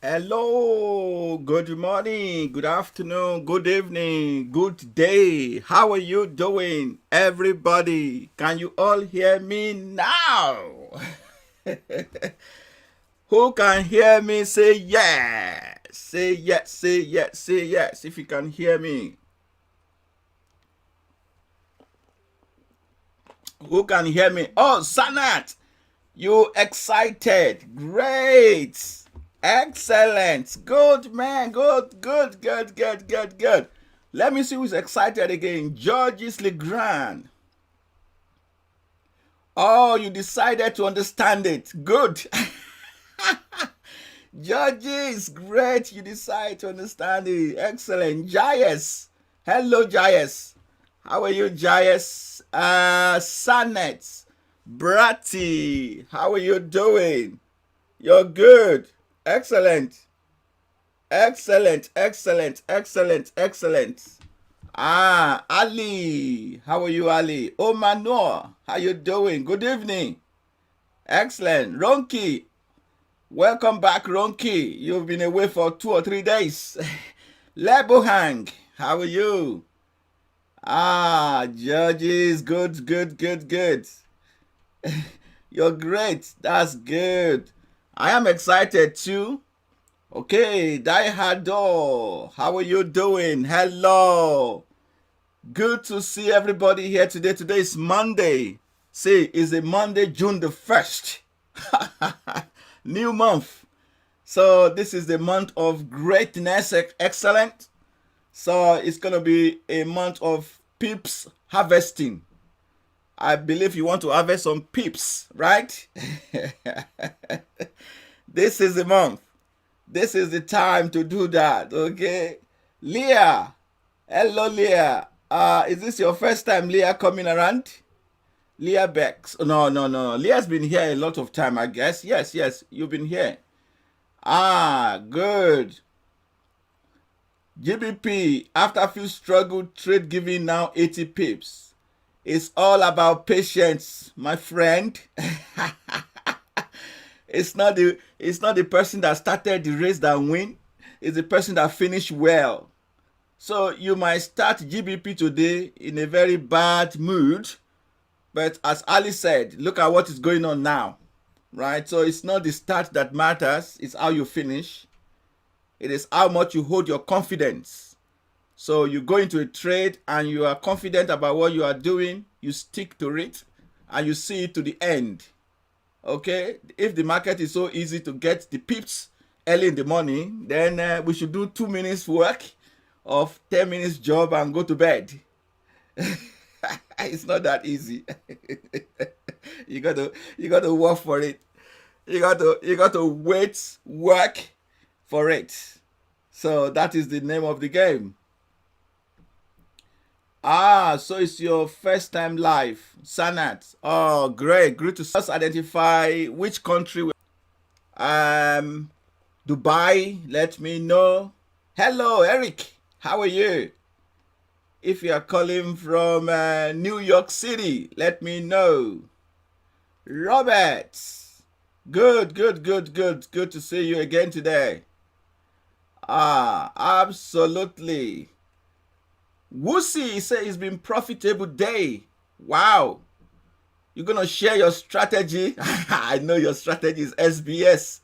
Hello, good morning, good afternoon, good evening, good day. How are you doing, everybody? Can you all hear me now? Who can hear me say yes? Say yes, say yes, say yes if you can hear me. Who can hear me? Oh, Sanat, you excited? Great. Excellent. Good, man. Good, good, good, good, good, good. Let me see who's excited again. Georges Legrand. Oh, you decided to understand it. Good. Georges, great. You decide to understand it. Excellent. Jayes. Hello, Jayes. How are you, Jayes? Sanet. Bratty. How are you doing? You're good. Excellent. Excellent, excellent, excellent, excellent. Ali. How are you, Ali? Oh, Manor. How you doing? Good evening. Excellent. Ronki. Welcome back, Ronki. You've been away for 2 or 3 days. Lebohang. How are you? Judges. Good, good, good, good. You're great. That's good. I am excited too. Okay, Daihado, how are you doing? Hello. Good to see everybody here today. Today is Monday. See, it's a Monday, June the 1st. New month. So this is the month of greatness, excellent. So it's going to be a month of pips harvesting. I believe you want to harvest some pips, right? This is the month. This is the time to do that, okay? Leah. Hello, Leah. Is this your first time, Leah, coming around? Leah Bex. No, no, no. Leah's been here a lot of time, I guess. Yes, yes, you've been here. Good. GBP, after a few struggle, trade giving now 80 pips. It's all about patience, my friend. It's not the person that started the race that win. It's the person that finished well. So you might start GBP today in a very bad mood, but as Ali said, look at what is going on now, right? So it's not the start that matters, it's how you finish. It is how much you hold your confidence. So you go into a trade and you are confident about what you are doing, you stick to it, and you see it to the end. Okay, if the market is so easy to get the pips early in the morning, then we should do 2 minutes work of 10 minutes job and go to bed. It's not that easy. You got to work for it. You got to work for it. So that is the name of the game. So it's your first time live, Sanat. Oh, great, great to just identify which country. Dubai, let me know. Hello, Eric. How are you? If you are calling from New York City, let me know. Robert. Good, good, good, good. Good to see you again today. Absolutely. Wusi say it's been profitable day. Wow. You're going to share your strategy? I know your strategy is SBS.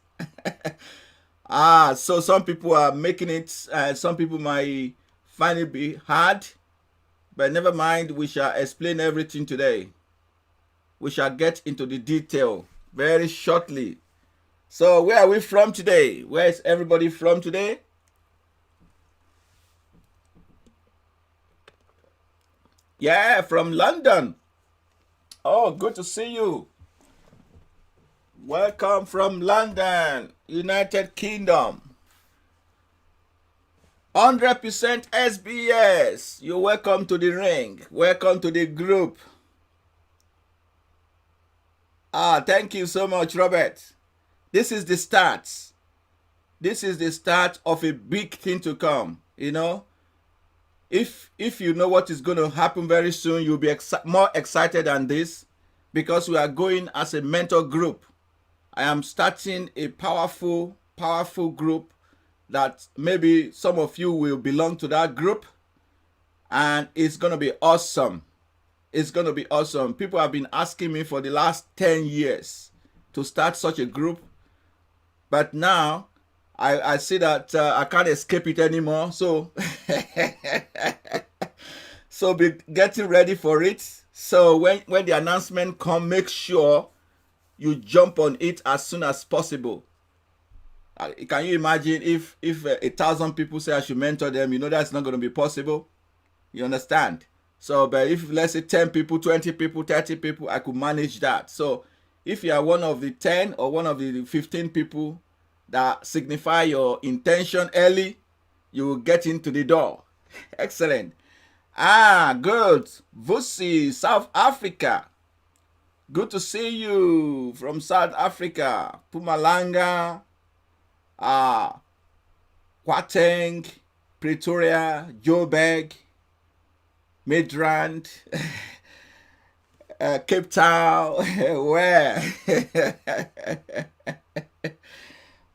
So some people are making it, some people might find it be hard, but never mind, we shall explain everything today. We shall get into the detail very shortly. So where are we from today? Where is everybody from today? Yeah, from London. Oh, good to see you. Welcome from London, United Kingdom. 100% SBS. You're welcome to the ring. Welcome to the group. Thank you so much, Robert. This is the start. This is the start of a big thing to come, you know. If you know what is going to happen very soon, you'll be more excited than this, because we are going as a mentor group. I am starting a powerful group that maybe some of you will belong to that group, and it's going to be awesome. It's going to be awesome. People have been asking me for the last 10 years to start such a group, but now I see that I can't escape it anymore. So, so be getting ready for it. So when the announcement comes, make sure you jump on it as soon as possible. Can you imagine if 1,000 people say I should mentor them? You know that's not going to be possible. You understand? So, but if let's say 10 people, 20 people, 30 people, I could manage that. So, if you are one of the 10 or one of the 15 people that signify your intention early, you will get into the door. Excellent. Good. Vusi, South Africa. Good to see you from South Africa. Pumalanga, Kwateng, Pretoria, Joburg, Midrand, Cape Town, where?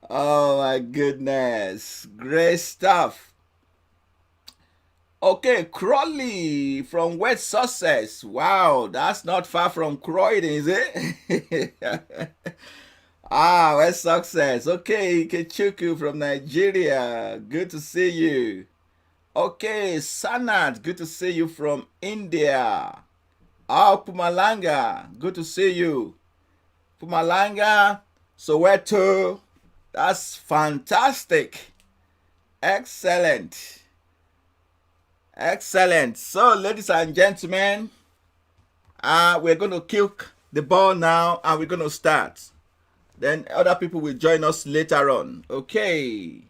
Oh my goodness, great stuff. Okay, Crawley from West Sussex. Wow, that's not far from Croydon, is it? West Sussex. Okay, Ikechukwu from Nigeria. Good to see you. Okay, Sanat, good to see you from India. Pumalanga, good to see you. Pumalanga, Soweto, that's fantastic. Excellent. Excellent. So, ladies and gentlemen, we're going to kick the ball now and we're going to start. Then other people will join us later on. Okay.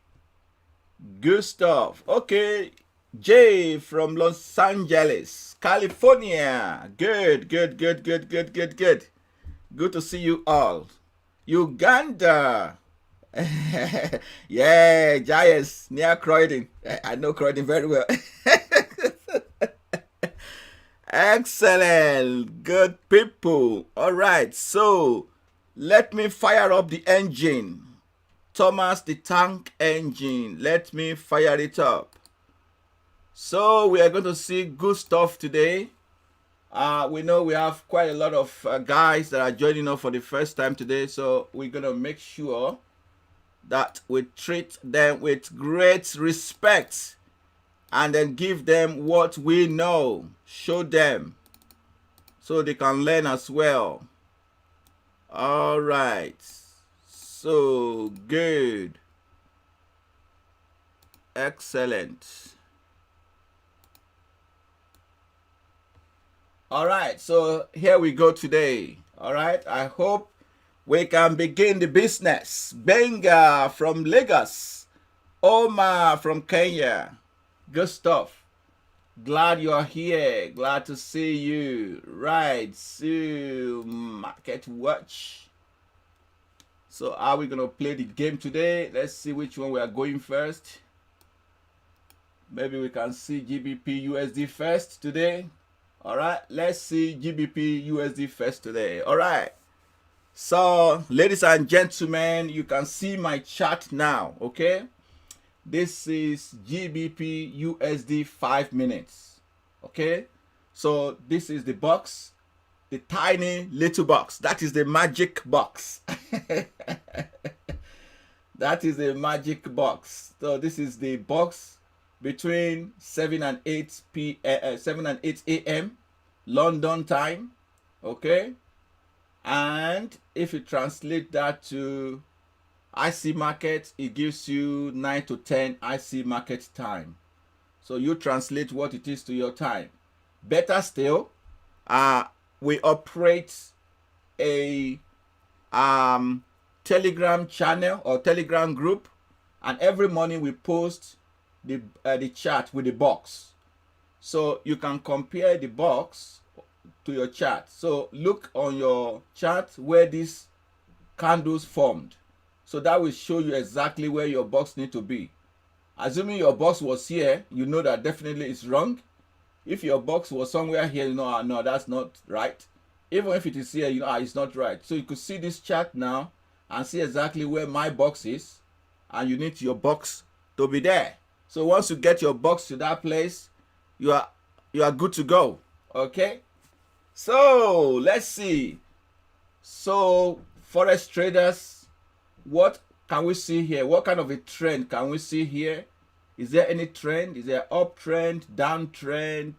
Good stuff. Okay. Jay from Los Angeles, California. Good. Good to see you all. Uganda. Yeah, Giants near Croydon. I know Croydon very well. Excellent. Good people. All right. So let me fire up the engine. Thomas the Tank Engine. Let me fire it up. So we are going to see good stuff today. We know we have quite a lot of guys that are joining us for the first time today. So we're going to make sure that we treat them with great respect and then give them what we know. Show them so they can learn as well. All right. So good. Excellent. All right, so here we go today. All right, I hope we can begin the business. Benga from Lagos. Omar from Kenya. Good stuff. Glad you're here. Glad to see you. Right, so Market Watch. So are we going to play the game today? Let's see which one we are going first. Maybe we can see GBP USD first today. All right, let's see GBP USD first today. All right. So, ladies and gentlemen, you can see my chart now, okay? This is GBP USD 5 minutes, okay? So, this is the box, the tiny little box. That is the magic box. That is the magic box. So, this is the box between 7 and 8 a.m. London time, okay? And if you translate that to IC market, it gives you 9 to 10 IC market time. So you translate what it is to your time. Better still, we operate a Telegram channel or Telegram group, and every morning we post the chart with the box, so you can compare the box to your chart. So look on your chart where these candles formed, so that will show you exactly where your box need to be. Assuming your box was here, you know that definitely it's wrong. If your box was somewhere here, you know, no, that's not right. Even if it is here, you know, it's not right. So you could see this chart now and see exactly where my box is, and you need your box to be there. So once you get your box to that place, you are good to go. Okay. So let's see. So forex traders, what can we see here? What kind of a trend can we see here? Is there any trend? Is there uptrend, downtrend,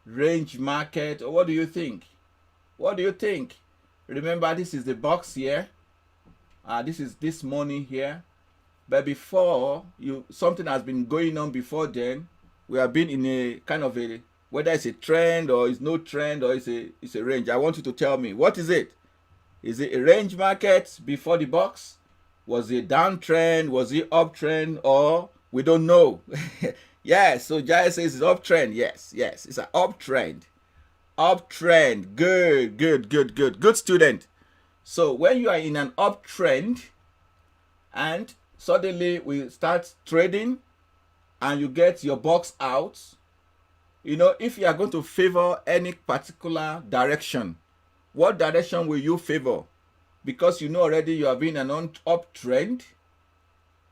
range market, or what do you think? What do you think? Remember, this is the box here. This is this morning here. But before something has been going on before then. We have been in a kind of a, whether it's a trend or it's no trend or it's a range. I want you to tell me, what is it? Is it a range market before the box? Was it downtrend? Was it uptrend? Or we don't know. Yes, so Jai says it's uptrend. Yes, it's an uptrend. Uptrend. Good student. So when you are in an uptrend and suddenly we start trading and you get your box out, if you are going to favor any particular direction, what direction will you favor? Because you know already you have been an uptrend.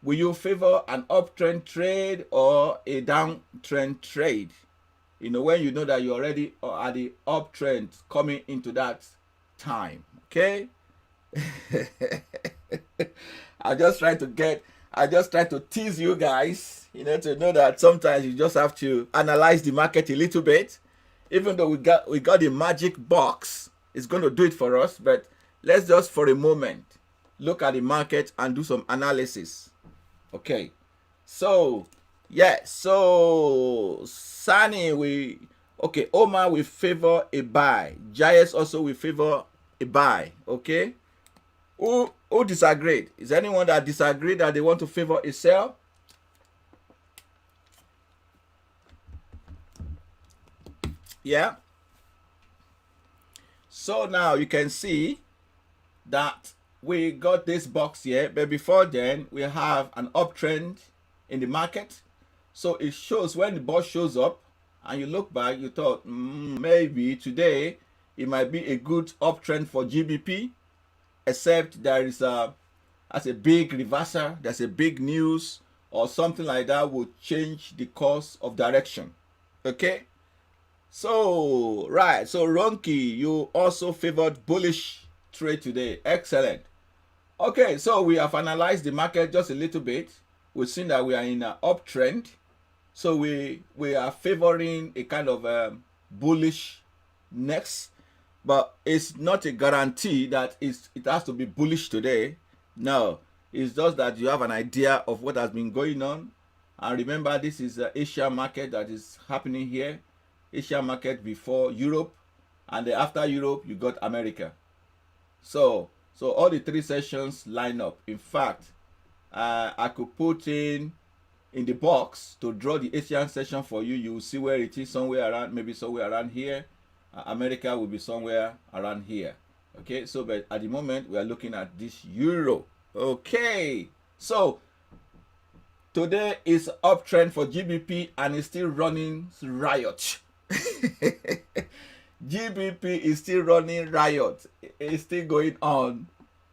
Will you favor an uptrend trade or a downtrend trade? When you know that you already are at the uptrend coming into that time. Okay. I just try to tease you guys, to know that sometimes you just have to analyze the market a little bit. Even though we got the magic box, it's going to do it for us. But let's just for a moment look at the market and do some analysis. Okay. So Sani, Omar will favor a buy. Jayes also will favor a buy. Okay. Who disagreed? Is anyone that disagreed that they want to favor a sell? Yeah. So now you can see that we got this box here, but before then we have an uptrend in the market. So it shows when the box shows up and you look back, you thought maybe today it might be a good uptrend for GBP. Except there is as a big reversal, there's a big news or something like that will change the course of direction. Okay. So Ronki, you also favored bullish trade today. Excellent. Okay, so we have analyzed the market just a little bit. We've seen that we are in an uptrend. So we are favoring a kind of bullish next. But it's not a guarantee that it has to be bullish today. No, it's just that you have an idea of what has been going on. And remember, this is the Asia market that is happening here. Asia market before Europe. And then after Europe, you got America. So all the three sessions line up. In fact, I could put in the box to draw the Asian session for you. You will see where it is, somewhere around, maybe somewhere around here. America will be somewhere around here. Okay, so but at the moment we are looking at this euro. Okay, so today is uptrend for GBP and it's still running riot. GBP is still running riot. It's still going on.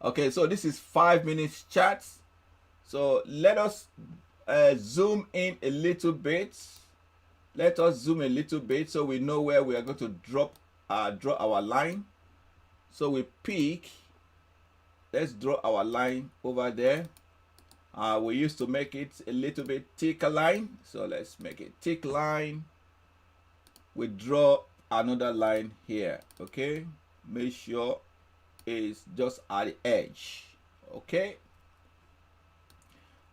Okay, so this is 5 minutes charts. So let us zoom in a little bit. Let us zoom a little bit so we know where we are going to draw our line. So we pick, let's draw our line over there. We used to make it a little bit thicker line. So let's make it thick line. We draw another line here. Okay, make sure it's just at the edge. Okay.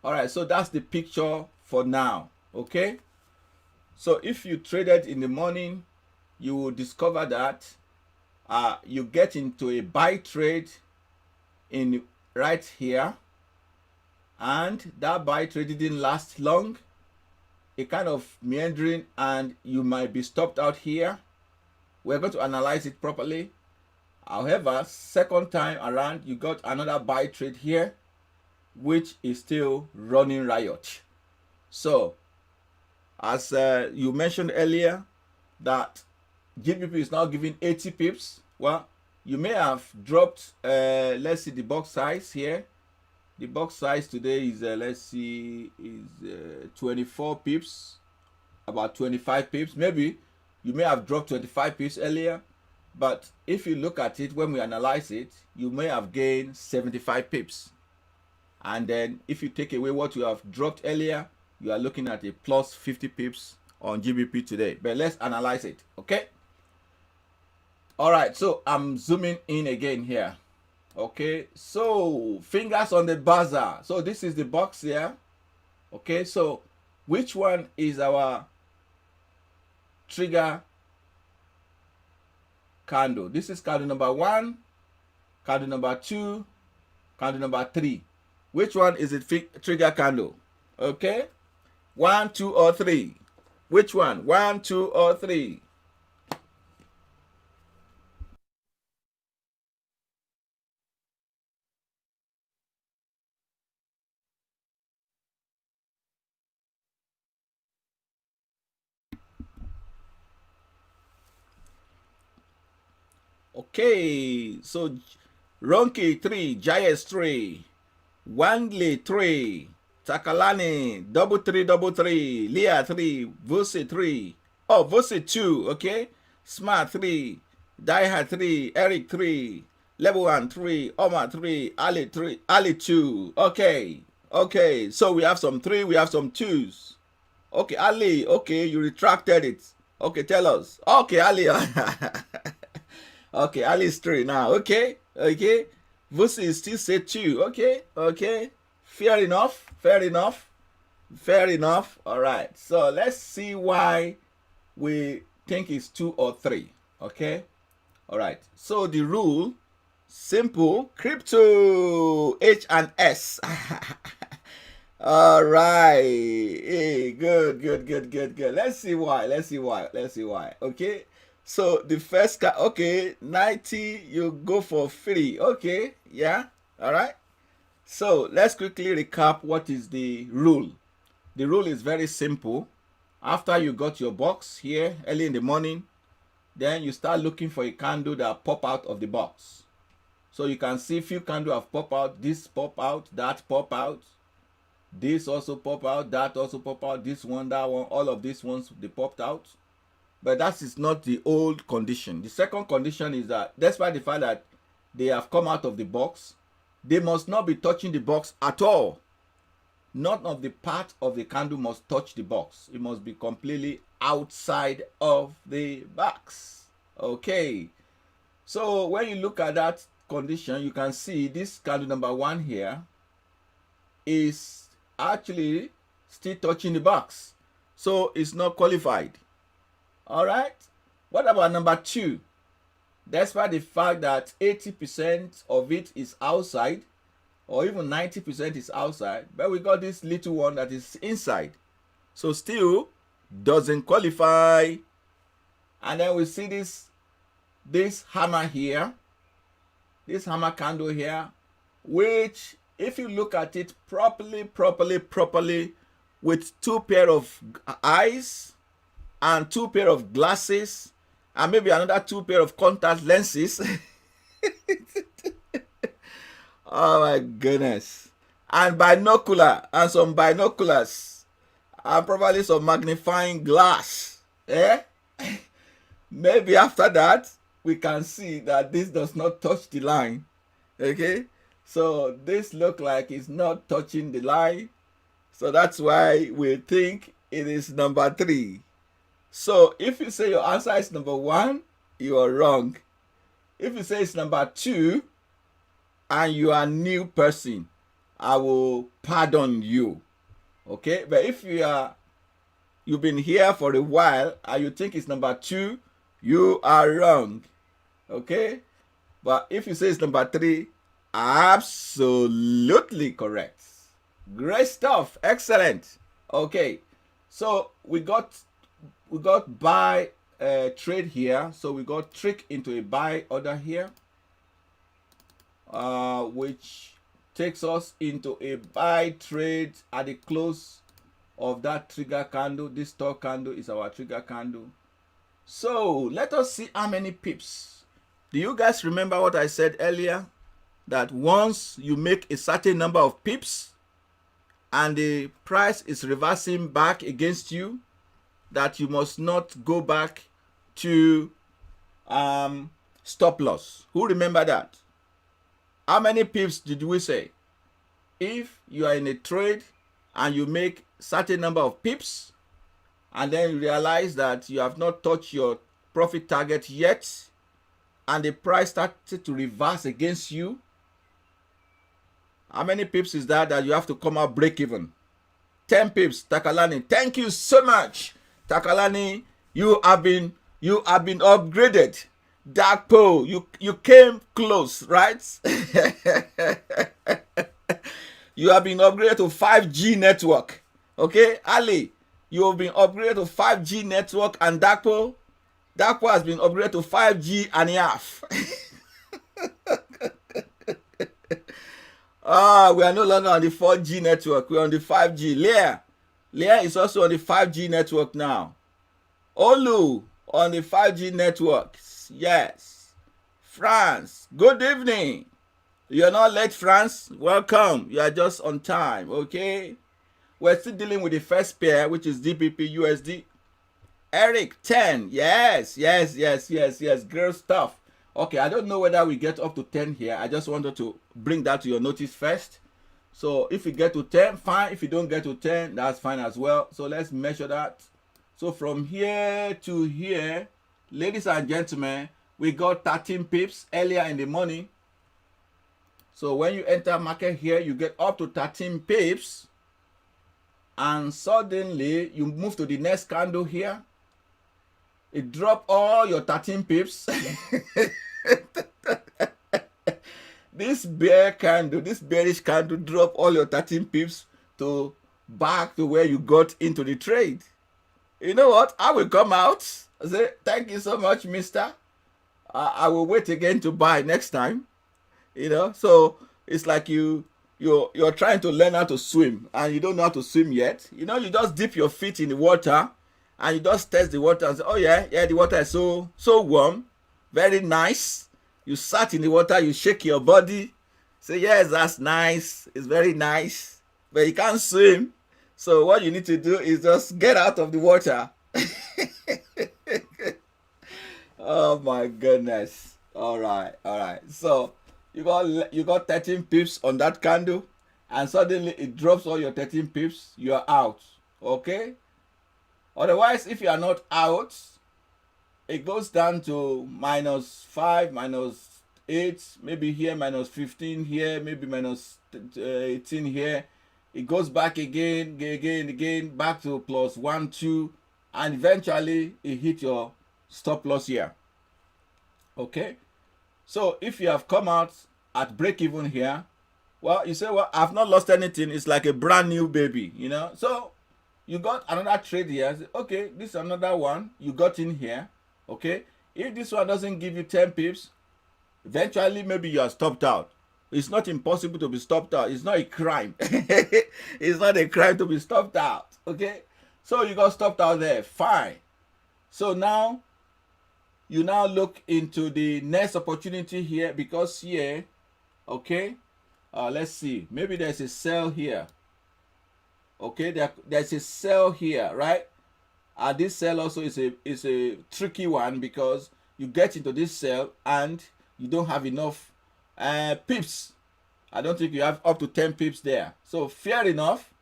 All right, so that's the picture for now. Okay. So if you traded in the morning, you will discover that you get into a buy trade in right here, and that buy trade didn't last long. It kind of meandering, and you might be stopped out here. We're going to analyze it properly. However, second time around, you got another buy trade here, which is still running riot. So as you mentioned earlier, that GBP is now giving 80 pips. Well, you may have dropped, let's see the box size here. The box size today is let's see, is 24 pips, about 25 pips. Maybe you may have dropped 25 pips earlier, but if you look at it when we analyze it, you may have gained 75 pips. And then if you take away what you have dropped earlier, you are looking at a plus 50 pips on GBP today. But let's analyze it, okay? All right, so I'm zooming in again here. Okay, so fingers on the buzzer. So this is the box here. Okay, so which one is our trigger candle? This is candle number 1, candle number 2, candle number 3. Which one is the trigger candle? Okay, 1, 2, or 3? Which one? 1, 2, or 3? Okay, so Ronki 3, Jayes 3, Wangley 3, Takalani, double 3, Leah 3, Vusi 3, oh, Vusi 2, okay, Smart 3, Daiha 3, Eric 3, Level 1 3, Omar 3, Ali 3, Ali 2, okay, okay, so we have some 3, we have some 2s. Okay, Ali, okay, you retracted it. Okay, tell us. Okay, Ali. Okay, Alice 3 now. Okay, okay. Vusi still say 2. Okay, okay. Fair enough. Fair enough. Fair enough. All right. So let's see why we think it's 2 or 3. Okay. All right. So the rule, simple, crypto, H and S. All right. Hey, good, good, good, good, good. Let's see why. Let's see why. Let's see why. Okay. So the first card, okay, 90, you go for free. Okay, yeah, all right. So let's quickly recap what is the rule. The rule is very simple. After you got your box here early in the morning, then you start looking for a candle that pop out of the box. So you can see few candles have pop out, this pop out, that pop out, this also pop out, that also pop out, this one, that one, all of these ones, they popped out. But that is not the old condition. The second condition is that despite the fact that they have come out of the box, they must not be touching the box at all. None of the part of the candle must touch the box. It must be completely outside of the box. Okay. So when you look at that condition, you can see this candle number 1 here is actually still touching the box. So it's not qualified. All right. What about number 2? Despite the fact that 80% of it is outside, or even 90% is outside, but we got this little one that is inside. So still doesn't qualify. And then we see this hammer here, this hammer candle here, which if you look at it properly, with 2 pair of eyes, and 2 pair of glasses, and maybe another 2 pair of contact lenses. Oh my goodness. And binocular, and some binoculars, and probably some magnifying glass. Maybe after that, we can see that this does not touch the line. Okay? So this look like it's not touching the line. So that's why we think it is number 3. So if you say your answer is number 1, you are wrong. If you say it's number 2 and you are a new person, I will pardon you. Okay? But if you've been here for a while and you think it's number 2, you are wrong. Okay? But if you say it's number 3, absolutely correct. Great stuff. Excellent. Okay. So we got buy trade here. So we got trick into a buy order here, which takes us into a buy trade at the close of that trigger candle. This top candle is our trigger candle. So let us see how many pips. Do you guys remember what I said earlier? that once you make a certain number of pips and the price is reversing back against you, that you must not go back to stop loss. Who remember that? How many pips did we say? If you are in a trade and you make certain number of pips and then you realize that you have not touched your profit target yet and the price started to reverse against you, how many pips is that you have to come out break even? 10 pips. Takalani, thank you so much. Takalani, you have been upgraded. Darkpo, you came close, right? You have been upgraded to 5G network. Okay, Ali, you have been upgraded to 5G network, and Darkpo has been upgraded to 5G and a half. We are no longer on the 4G network. We're on the 5G. Leah is also on the 5G network now. Olu on the 5G network. Yes. France, good evening. You're not late, France. Welcome. You are just on time. Okay. We're still dealing with the first pair, which is DPP USD. Eric, 10. Yes. Great stuff. Okay, I don't know whether we get up to 10 here. I just wanted to bring that to your notice first. So if you get to 10, fine. If you don't get to 10, that's fine as well. So let's measure that. So from here to here, ladies and gentlemen, we got 13 pips earlier in the morning. So when you enter market here, you get up to 13 pips. And suddenly, you move to the next candle here. It drop all your 13 pips. This bearish candle drop all your 13 pips to back to where you got into the trade. You know what? I will come out. Say, thank you so much, mister. I will wait again to buy next time. You know, so it's like you're trying to learn how to swim and you don't know how to swim yet. You know, you just dip your feet in the water and you just test the water and say, oh yeah, the water is so warm, very nice. You sat in the water, you shake your body, say, yes, that's nice, it's very nice, but you can't swim. So what you need to do is just get out of the water. Oh my goodness. All right. So you got 13 pips on that candle, and suddenly it drops all your 13 pips. You are out. Okay. Otherwise, if you are not out, it goes down to -5, -8, maybe here -15 here, maybe -18 here. It goes back again, back to +1, 2, and eventually it hit your stop loss here. Okay. So if you have come out at break even here, well, you say, well, I've not lost anything. It's like a brand new baby, you know. So you got another trade here. Okay, this is another one. You got in here. Okay. If this one doesn't give you 10 pips, eventually maybe you are stopped out. It's not impossible to be stopped out. It's not a crime. It's not a crime to be stopped out. Okay. So you got stopped out there. Fine. So now you now look into the next opportunity here, because here, okay, let's see, maybe there's a sell here. Okay, there's a sell here, right? This sell also is a tricky one, because you get into this sell and you don't have enough pips. I don't think you have up to 10 pips there. So fair enough.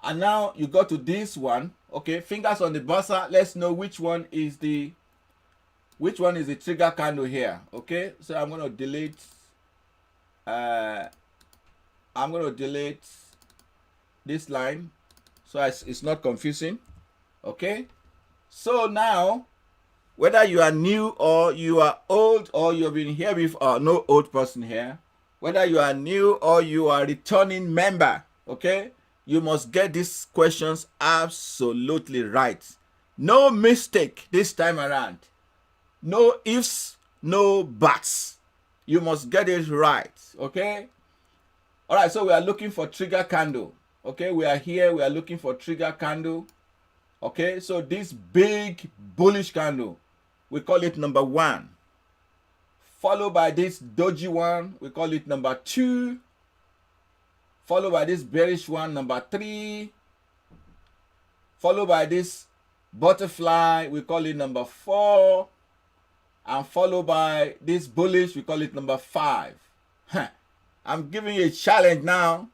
And now you go to this one. Okay, fingers on the buzzer. Let's know which one is the trigger candle here. Okay, so I'm going to delete this line so it's not confusing. Okay, so now whether you are new or you are old, or you've been here before, no old person here, whether you are new or you are returning member, okay, you must get these questions absolutely right. No mistake this time around. No ifs, no buts. You must get it right. Okay. All right. So we are looking for trigger candle. Okay. We are here. We are looking for trigger candle. Okay. So this big bullish candle, we call it number 1. followed by this doji one, we call it number 2, followed by this bearish one, number 3, followed by this butterfly, we call it number 4, and followed by this bullish, we call it number 5. I'm giving you a challenge now.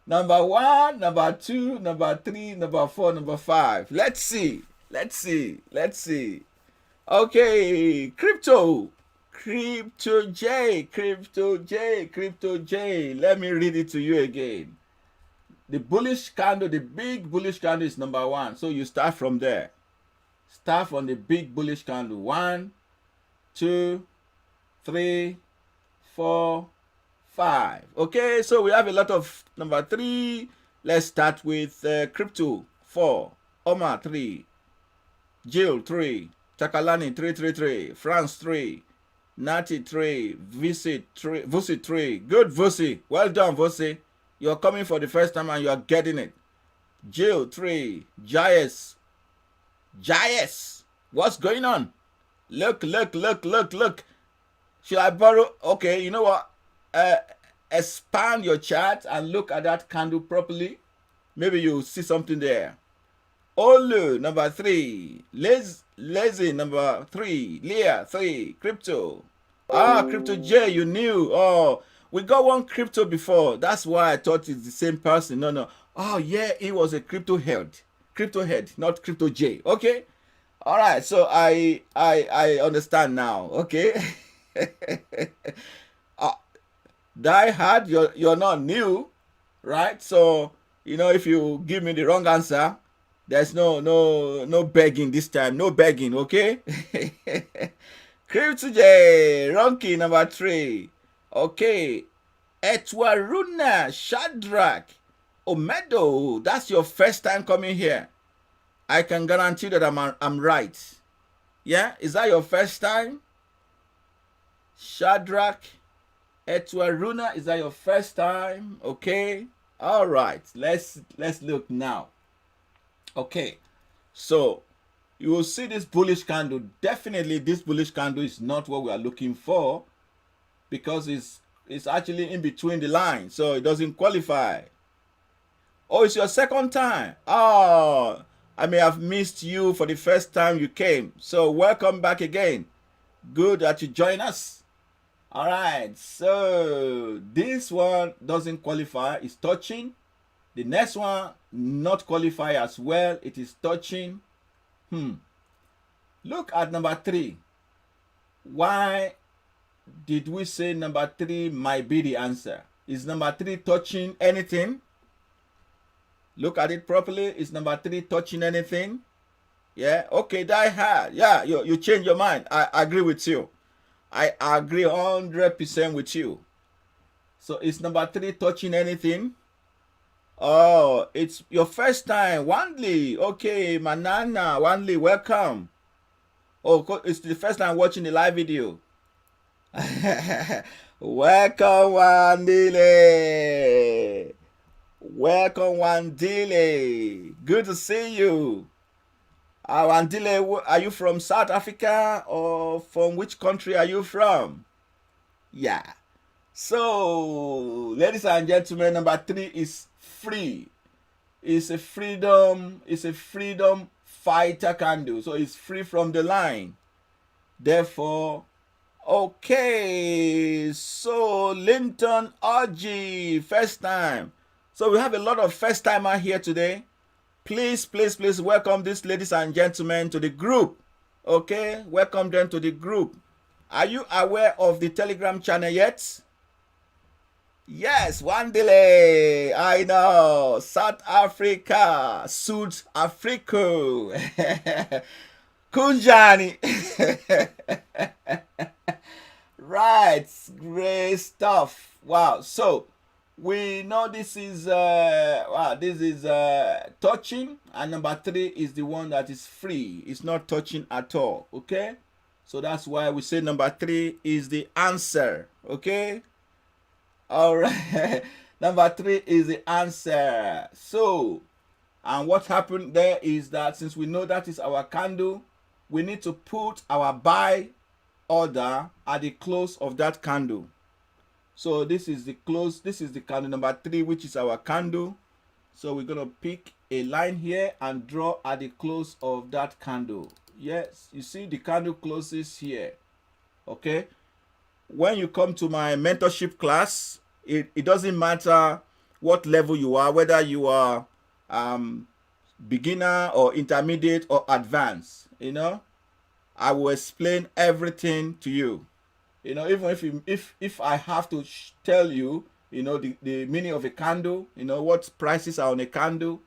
Number 1, number 2, number 3, number 4, number 5. Let's see. Okay, crypto J. Let me read it to you again. The bullish candle, the big bullish candle is number 1. So you start from there. Start from the big bullish candle. 1, 2, 3, 4, 5. Okay, so we have a lot of number 3. Let's start with crypto 4, Omar 3, Jill 3, Takalani 333, France 3, Nati 3, Vusi 3. Good, Vusi. Well done, Vusi. You're coming for the first time and you're getting it. Jill 3, Jayes. What's going on? Look. Should I borrow? Okay, you know what? Expand your chart and look at that candle properly. Maybe you'll see something there. Olu, number 3. Lazy, number 3. Leah, 3. Crypto. Crypto J, you knew. Oh, we got one crypto before. That's why I thought it's the same person. No. Oh, yeah, it was a crypto head, not Crypto J. Okay. All right. So I understand now. Okay. Die hard, you're not new, right? So, if you give me the wrong answer, there's no begging this time. No begging, okay? Crypto J, Ronki, number 3. Okay. Etwaruna Shadrach Omedo, that's your first time coming here. I can guarantee that I'm right. Yeah? Is that your first time? Shadrach Etwaruna, is that your first time? Okay. All right. Let's look now. Okay. So you will see this bullish candle. Definitely this bullish candle is not what we are looking for, because it's actually in between the lines, so it doesn't qualify. Oh, it's your second time. Oh, I may have missed you for the first time you came. So welcome back again. Good that you join us. All right. So this one doesn't qualify. It's touching. The next one not qualify as well. It is touching. Look at number 3. Why did we say number 3 might be the answer? Is number 3 touching anything? Look at it properly. Is number 3 touching anything? Yeah. Okay, die hard. Yeah, you change your mind. I agree with you. I agree 100% with you. So is number 3 touching anything? Oh, it's your first time. Wanley. Okay, Manana. Wanley, welcome. Oh, it's the first time watching the live video. Welcome, Wandile. Welcome, Wandile. Good to see you. Wandile, are you from South Africa, or from which country are you from? Yeah. So, ladies and gentlemen, number 3 is free. It's a freedom fighter candle. So it's free from the line. Therefore, okay. So Linton RG, first time. So we have a lot of first timer here today. Please welcome these ladies and gentlemen to the group. Okay, welcome them to the group. Are you aware of the Telegram channel yet? Yes, one delay. I know. South Africa. South Africa. Kunjani. Right. Great stuff. Wow. So we know this is touching, and number 3 is the one that is free. It's not touching at all. Okay. So that's why we say number 3 is the answer. Okay. All right. Number 3 is the answer. So, and what happened there is that since we know that is our candle, we need to put our buy order at the close of that candle. So this is the close, this is the candle number 3, which is our candle. So we're going to pick a line here and draw at the close of that candle. Yes, you see the candle closes here. Okay. When you come to my mentorship class, it doesn't matter what level you are, whether you are beginner or intermediate or advanced, I will explain everything to you. Even if I have to tell you, the meaning of a candle, what prices are on a candle.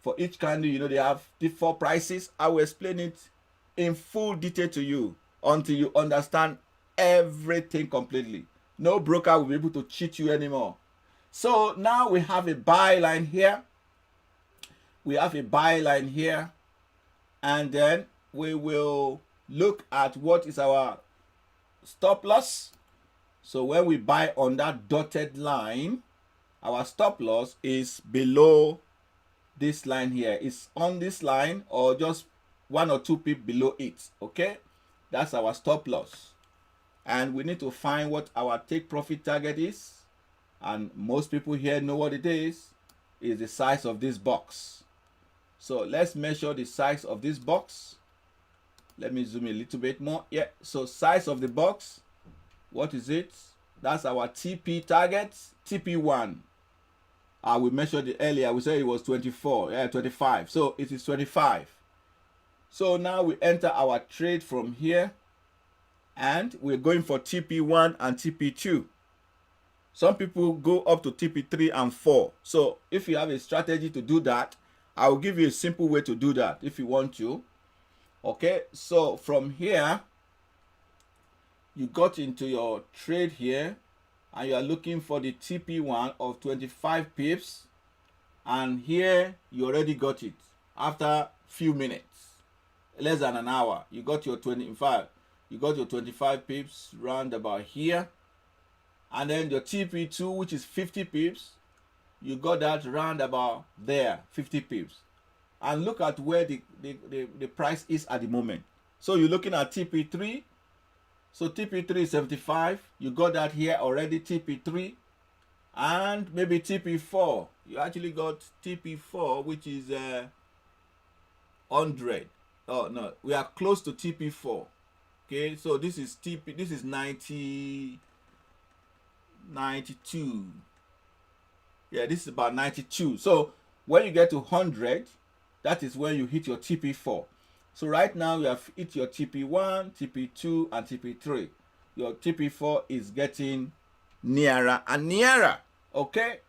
For each candle, they have the 4 prices. I will explain it in full detail to you until you understand everything completely. No broker will be able to cheat you anymore. So now we have a buy line here. We have a buy line here. And then we will look at what is our stop loss. So when we buy on that dotted line, our stop loss is below this line here. It's on this line or just 1 or 2 pips below it. Okay, that's our stop loss. And we need to find what our take profit target is. And most people here know what it is the size of this box. So let's measure the size of this box. Let me zoom a little bit more. Yeah, so size of the box, what is it? That's our TP target, TP1. We measured it earlier. We said it was 24. Yeah, 25. So it is 25. So now we enter our trade from here. And we're going for TP1 and TP2. Some people go up to TP3 and 4. So if you have a strategy to do that, I will give you a simple way to do that if you want to. Okay, so from here, you got into your trade here and you are looking for the TP1 of 25 pips. And here you already got it after few minutes, less than an hour. You got your 25. You got your 25 pips round about here. And then your TP2, which is 50 pips, you got that round about there, 50 pips. And look at where the price is at the moment. So you're looking at TP3. So TP3 is 75. You got that here already, TP3. And maybe TP4. You actually got TP4, which is 100. Oh, no, we are close to TP4. Okay, so this is TP, this is 92. Yeah, this is about 92. So when you get to 100, that is when you hit your TP4. So right now you have hit your TP1, TP2, and TP3. Your TP4 is getting nearer and nearer. Okay,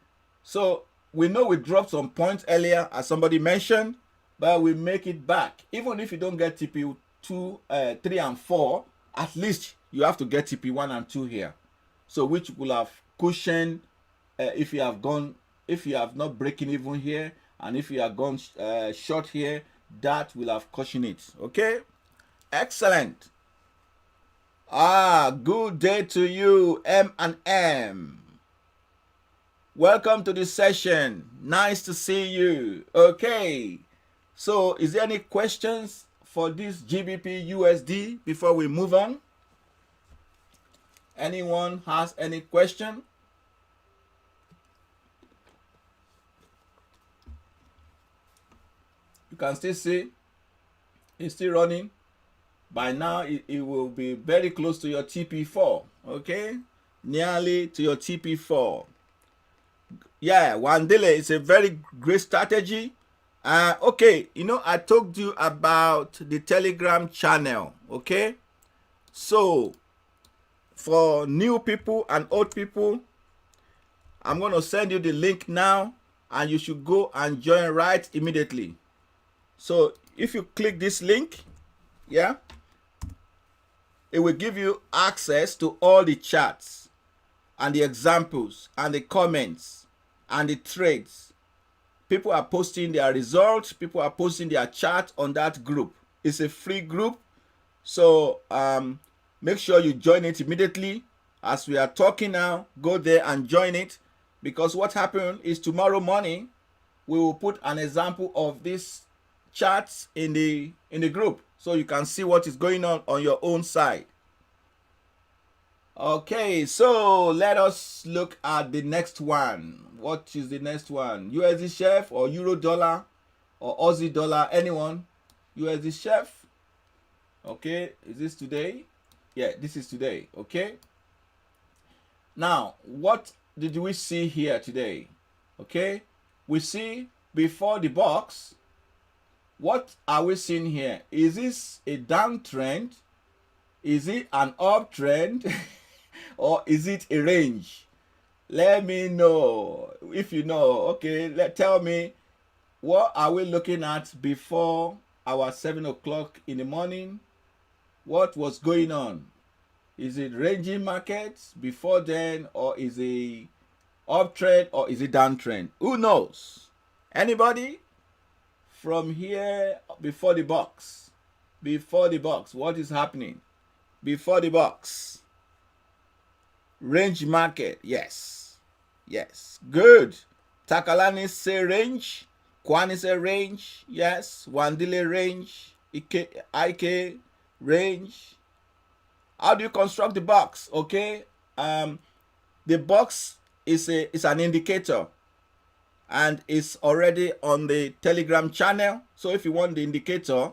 so we know we dropped some points earlier, as somebody mentioned, but we make it back. Even if you don't get TP2, 3, and 4, at least you have to get TP1 and 2 here. So which will have cushioned if you have not breaking even here, and if you have gone short here, that will have cushioned it. Okay, excellent. Good day to you, M&M. Welcome to this session. Nice to see you. Okay, so is there any questions for this GBP USD before we move on? Anyone has any question? You can still see it's still running. By now it will be very close to your TP4. Okay, nearly to your TP4. Yeah, Wandele is a very great strategy. Okay, I told you about the Telegram channel. Okay, so for new people and old people, I'm going to send you the link now, and you should go and join right immediately. So if you click this link, yeah, it will give you access to all the charts and the examples and the comments and the trades. People are posting their results. People are posting their chart on that group. It's a free group. So make sure you join it immediately. As we are talking now, go there and join it. Because what happened is tomorrow morning, we will put an example of this charts in the group. So you can see what is going on your own side. Okay, so let us look at the next one. What is the next one? USD chef or Euro dollar or Aussie dollar? Anyone? USD chef. Okay, is this today? Yeah, this is today. Okay. Now, what did we see here today? Okay, we see before the box. What are we seeing here? Is this a downtrend? Is it an uptrend? Or is it a range? Let me know if you know. Okay, tell me, what are we looking at before our 7 o'clock in the morning? What was going on? Is it ranging markets before then, or is it uptrend, or is it downtrend? Who knows? Anybody? From here, before the box. Before the box, what is happening? Before the box. Range market, yes. Yes, good. Takalani say range. Kwani say range, yes. Wandile range. IK range. How do you construct the box? Okay, the box is an indicator, and it's already on the Telegram channel. So if you want the indicator,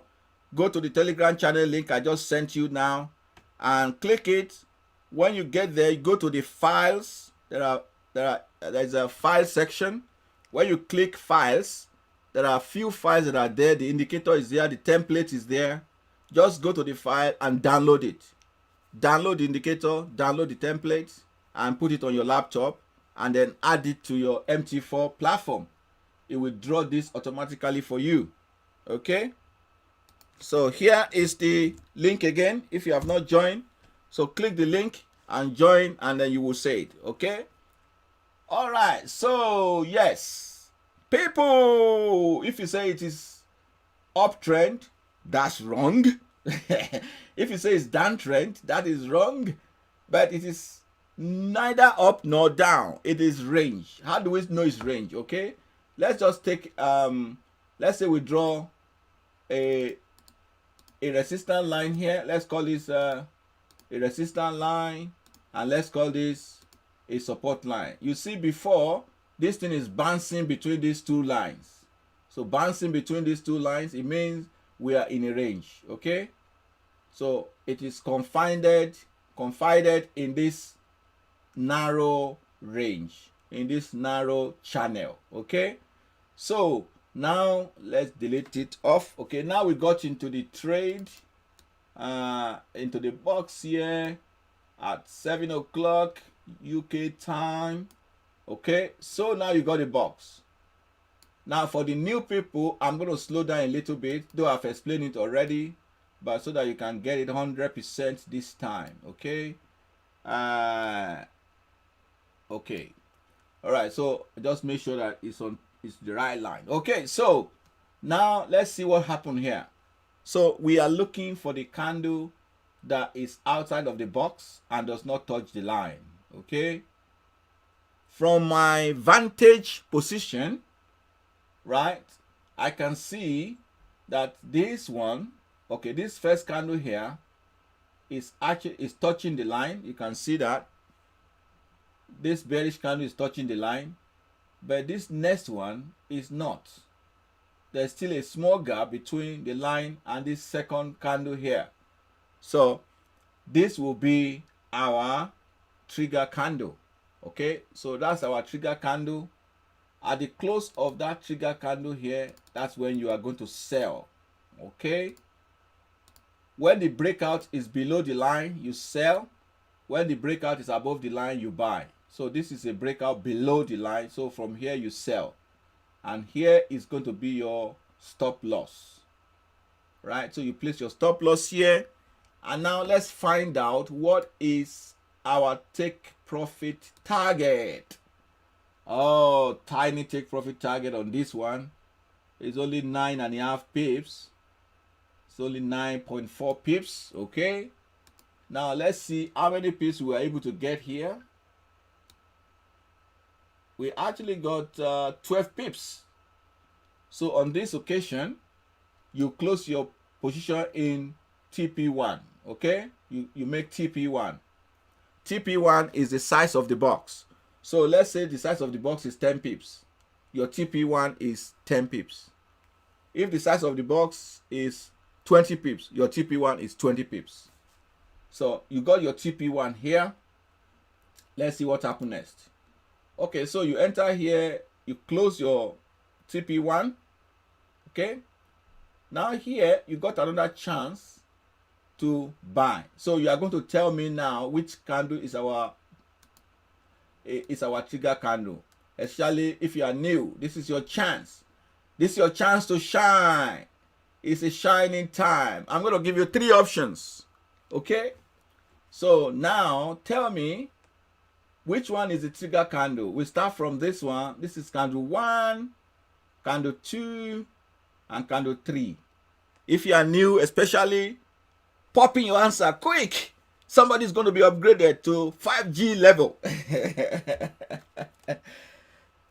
go to the Telegram channel link I just sent you now and click it. When you get there, you go to the files. There's a file section. When you click files, there are a few files that are there. The indicator is there, the template is there. Just go to the file and download it. Download the indicator, download the template, and put it on your laptop, and then add it to your MT4 platform. It will draw this automatically for you. Okay, so here is the link again if you have not joined. So click the link and join, and then you will say it. Okay, all right. So yes, people, if you say it is uptrend, that's wrong. If you say it's downtrend, that is wrong. But it is neither up nor down. It is range. How do we know it's range? Okay, let's just take let's say we draw a resistance line here. Let's call this a resistance line, and let's call this a support line. You see, before, this thing is bouncing between these two lines. So bouncing between these two lines, it means we are in a range. Okay, so it is confided in this narrow range, in this narrow channel. Okay, so now let's delete it off. Okay, now we got into the trade, into the box here at 7 o'clock UK time. Okay, so now you got a box. Now for the new people, I'm going to slow down a little bit, though I've explained it already, but so that you can get it 100% this time. Okay, okay, all right, so just make sure that it's the right line. Okay, so now let's see what happened here. So we are looking for the candle that is outside of the box and does not touch the line. Okay, from my vantage position, right, I can see that this one, okay, this first candle here is touching the line. You can see that this bearish candle is touching the line, but this next one is not. There's still a small gap between the line and this second candle here. So this will be our trigger candle. Okay, so that's our trigger candle. At the close of that trigger candle here, that's when you are going to sell. Okay, when the breakout is below the line, you sell. When the breakout is above the line, you buy. So this is a breakout below the line, so from here you sell, and here is going to be your stop loss, right? So you place your stop loss here, and now let's find out what is our take profit target. Oh, tiny take profit target on this one is only 9.5 pips. It's only 9.4 pips. Okay, now let's see how many pips we were able to get here. We actually got 12 pips. So on this occasion, you close your position in TP1. Okay, you make TP1. TP1 is the size of the box. So let's say the size of the box is 10 pips. Your TP1 is 10 pips. If the size of the box is 20 pips, your TP1 is 20 pips. So you got your TP1 here. Let's see what happens next. Okay, so you enter here, you close your TP1. Okay. Now here you got another chance to buy. So you are going to tell me now which candle is our trigger candle. Especially if you are new, this is your chance. This is your chance to shine. It's a shining time. I'm going to give you 3 options. Okay? So now tell me which one is the trigger candle. We start from this one. This is candle 1, candle 2, and candle 3. If you are new, especially, pop in your answer quick. Somebody's going to be upgraded to 5G level.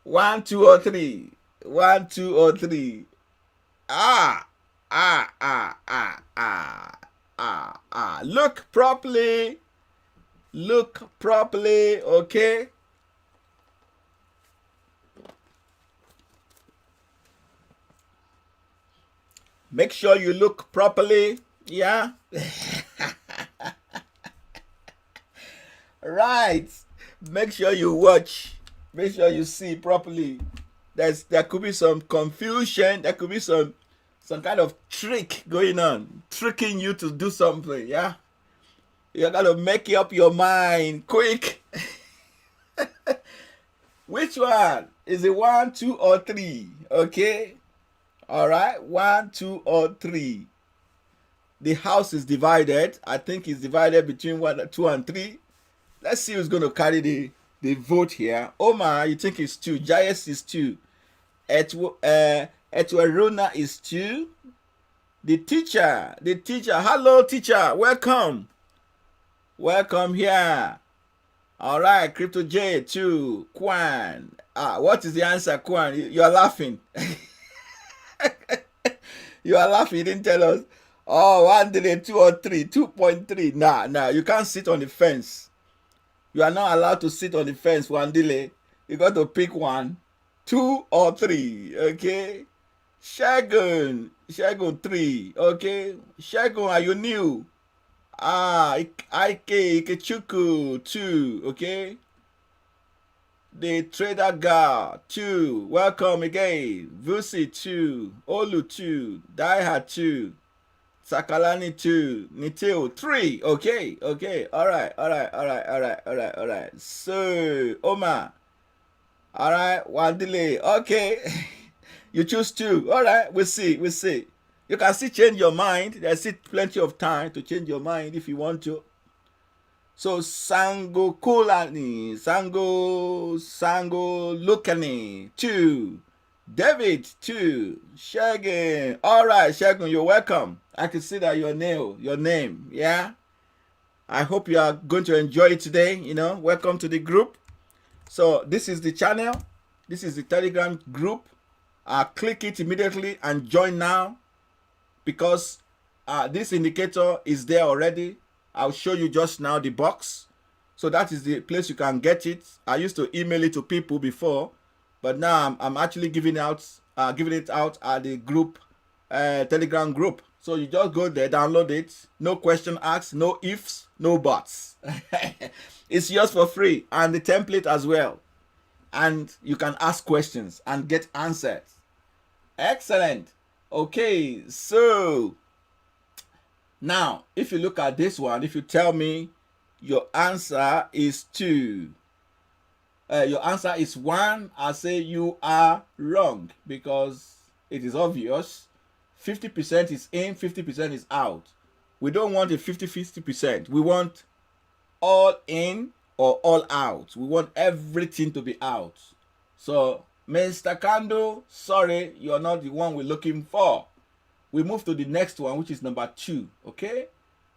1, 2, or 3. 1, 2, or 3. Look properly. Look properly, okay? Make sure you look properly, yeah? Right. Make sure you watch. Make sure you see properly. There could be some confusion. There could be some kind of trick going on, tricking you to do something, yeah? You gotta make up your mind quick. Which one? Is it 1, 2, or 3? Okay? Alright, 1, 2, or 3. The house is divided. I think it's divided between 1, 2, and 3. Let's see who's gonna carry the vote here. Omar, you think it's 2. Jayes is 2. Etwerona is 2. The teacher. Hello, teacher. Welcome. Welcome here. All right, Crypto J 2. Kwan. What is the answer, Kwan? You are laughing. You are laughing. You didn't tell us. Oh, 1 delay, 2 or 3, 2.3. Nah. You can't sit on the fence. You are not allowed to sit on the fence. 1 delay. You got to pick 1, 2, or 3. Okay. Shagun 3. Okay. Shagun, are you new? Ikechukwu 2, okay. The Trader Girl 2, welcome again. Vusi 2, Olu 2, Daiha 2, Sakalani 2, Niteo 3, okay. Alright. So, Omar, alright, 1 delay, okay. You choose 2, alright, we'll see. You can still change your mind. There's still plenty of time to change your mind if you want to. So Sango Lukani 2. David 2. Shagun. Alright, Shagun, you're welcome. I can see that your name. Yeah. I hope you are going to enjoy it today. Welcome to the group. So this is the channel. This is the Telegram group. Click it immediately and join now. Because this indicator is there already. I'll show you just now the box. So that is the place you can get it. I used to email it to people before, but now I'm actually giving it out at the group, Telegram group. So you just go there, download it. No question asked, no ifs, no buts. It's yours for free, and the template as well. And you can ask questions and get answers. Excellent. Okay, so now if you look at this one, if you tell me your answer is 2, your answer is 1, I say you are wrong, because it is obvious. 50% is in, 50% is out. We don't want a 50-50%. We want all in or all out. We want everything to be out. So Mr. Kando, sorry, you're not the one we're looking for. We move to the next one, which is number 2. Okay?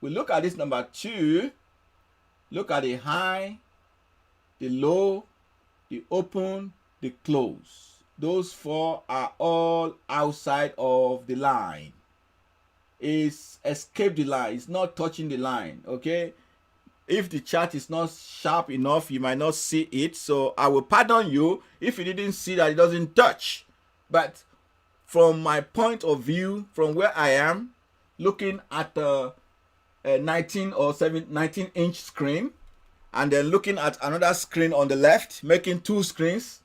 We look at this number 2. Look at the high, the low, the open, the close. Those 4 are all outside of the line. It's escaped the line. It's not touching the line. Okay? If the chart is not sharp enough, you might not see it. So I will pardon you if you didn't see that it doesn't touch. But from my point of view, from where I am, looking at a 19 or 19-inch screen, and then looking at another screen on the left, making two screens.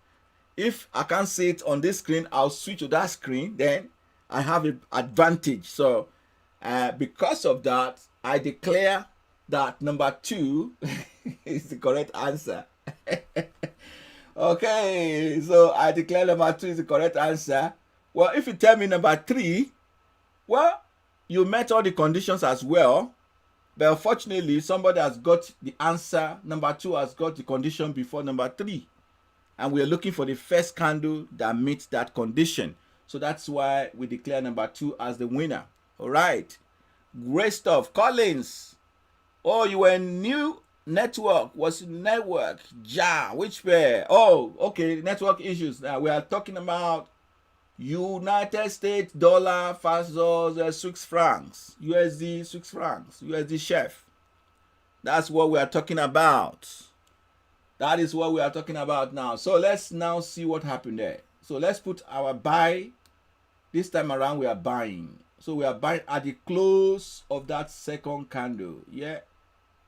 If I can't see it on this screen, I'll switch to that screen. Then I have an advantage. So because of that, I declare that number 2 is the correct answer. Okay, so I declare number 2 is the correct answer. Well, if you tell me number 3, well, you met all the conditions as well. But unfortunately, somebody has got the answer. Number 2 has got the condition before number 3. And we are looking for the first candle that meets that condition. So that's why we declare number 2 as the winner. All right. Great stuff. Collins. Oh, you were new network. What's network? Ja. Which pair? Oh, okay. Network issues. Now we are talking about United States dollar versus Swiss francs. USD, Swiss francs. USD chef. That's what we are talking about. That is what we are talking about now. So let's now see what happened there. So let's put our buy. This time around we are buying. So we are buying at the close of that second candle. Yeah.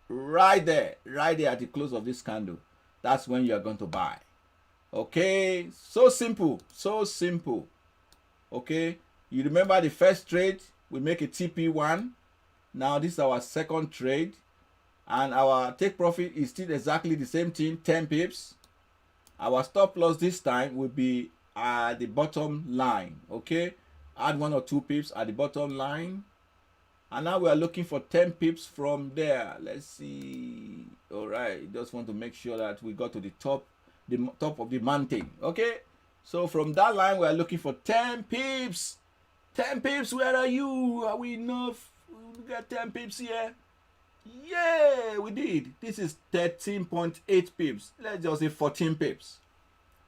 Right there at the close of this candle. That's when you are going to buy. Okay. So simple. So simple. Okay. You remember the first trade, we make a TP1. Now this is our second trade. And our take profit is still exactly the same thing, 10 pips. Our stop loss this time will be at the bottom line. Okay, add 1 or 2 pips at the bottom line. And now we are looking for 10 pips from there. Let's see. All right, just want to make sure that we got to the top of the mountain. Okay, so from that line we are looking for 10 pips. 10 pips, where are you? Are we enough? We got 10 pips here. Yeah, we did. This is 13.8 pips. Let's just say 14 pips.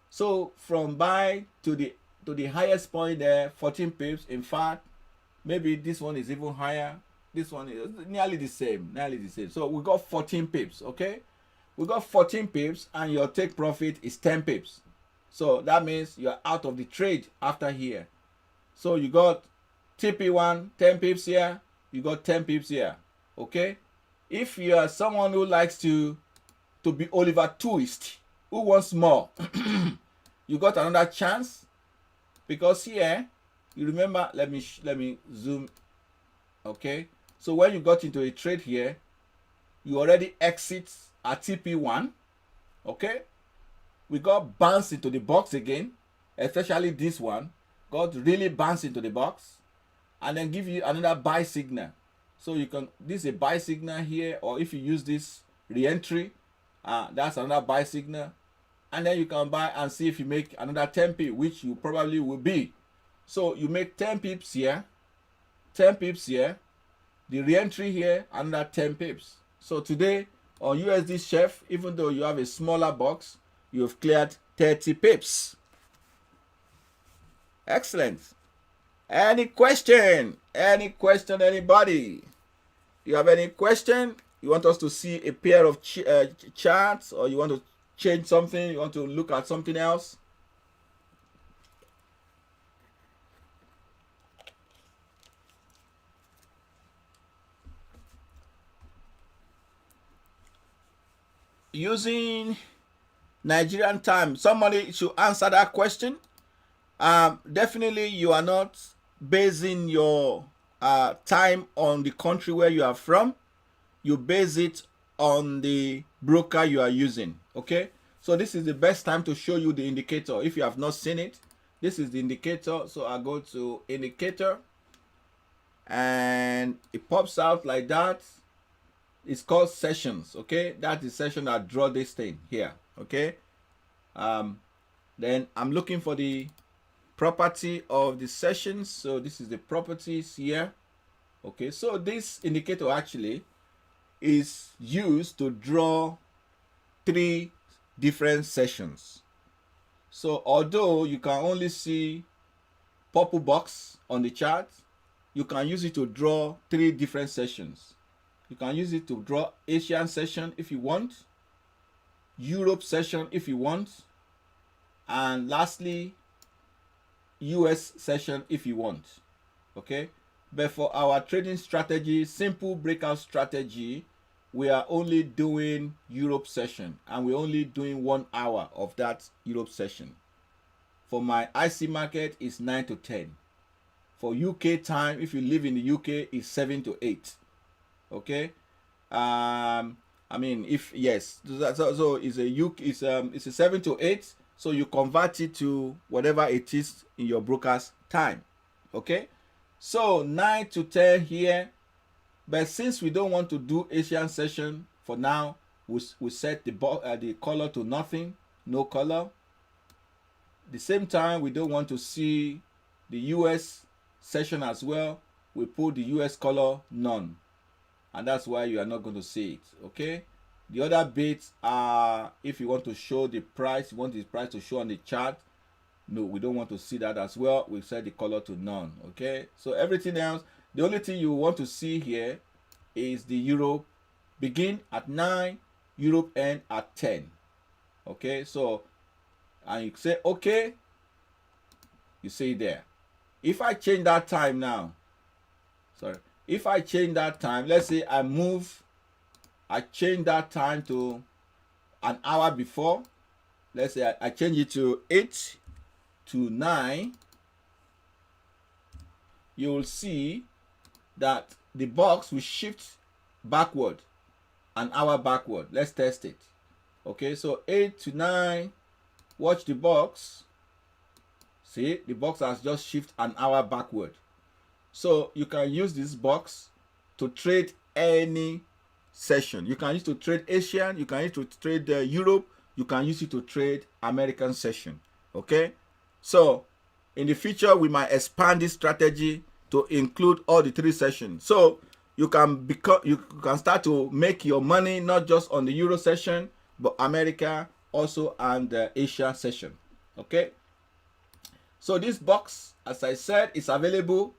So from buy to the highest point there, 14 pips. In fact, maybe this one is even higher. This one is nearly the same. So we got 14 pips. Okay, we got 14 pips, and your take profit is 10 pips. So that means you're out of the trade after here. So you got TP1 10 pips here. You got 10 pips here. Okay. If you are someone who likes to be Oliver Twist, who wants more, you got another chance, because here, you remember, let me zoom. Okay, so when you got into a trade here, you already exit at TP1. Okay, we got bounced into the box again, especially this one got really bounced into the box, and then give you another buy signal. So you can, this is a buy signal here, or if you use this re-entry, that's another buy signal. And then you can buy and see if you make another 10 pips, which you probably will be. So you make 10 pips here, 10 pips here, the re-entry here, another 10 pips. So today on USD Chef, even though you have a smaller box, you have cleared 30 pips. Excellent. Any question? Any question, anybody? You have any question? You want us to see a pair of charts, or you want to change something? You want to look at something else? Using Nigerian time, somebody should answer that question. Definitely you are not basing your time on the country where you are from. You base it on the broker you are using. Okay, so this is the best time to show you the indicator. If you have not seen it, this is the indicator. So I go to indicator, and it pops out like that. It's called sessions. Okay, that's the session that draw this thing here. Okay, then I'm looking for the property of the sessions. So this is the properties here. Okay, so this indicator actually is used to draw 3 different sessions. So although you can only see purple box on the chart, you can use it to draw 3 different sessions. You can use it to draw Asian session if you want, Europe session if you want, and lastly, US session if you want. Okay, but for our trading strategy, simple breakout strategy, we are only doing Europe session, and we're only doing 1 hour of that Europe session. For my IC market, it's 9 to 10. For UK time, if you live in the UK, it's 7 to 8. Okay. I mean, if yes, so it's a 7 to 8. So you convert it to whatever it is in your broker's time. Okay. So 9 to 10 here. But since we don't want to do Asian session for now, we set the color to nothing, no color. The same time, we don't want to see the US session as well. We put the US color none, and that's why you are not going to see it. Okay. The other bits are if you want to show the price, you want the price to show on the chart. No, we don't want to see that as well. We set the color to none. Okay. So everything else, the only thing you want to see here is the Euro begin at 9, Europe end at 10. Okay. So, and you say okay, you see there. If I change that time now, if I change that time, let's say I change that time to an hour before. Let's say I change it to 8 to 9. You will see that the box will shift backward, an hour backward. Let's test it. Okay, so 8 to 9. Watch the box. See, the box has just shifted an hour backward. So you can use this box to trade any session. You can use it to trade Asian, you can use it to trade Europe, you can use it to trade American session. Okay, so in the future we might expand this strategy to include all the 3 sessions. So you can start to make your money not just on the Euro session, but America also and the Asia session. Okay, so this box, as I said, is available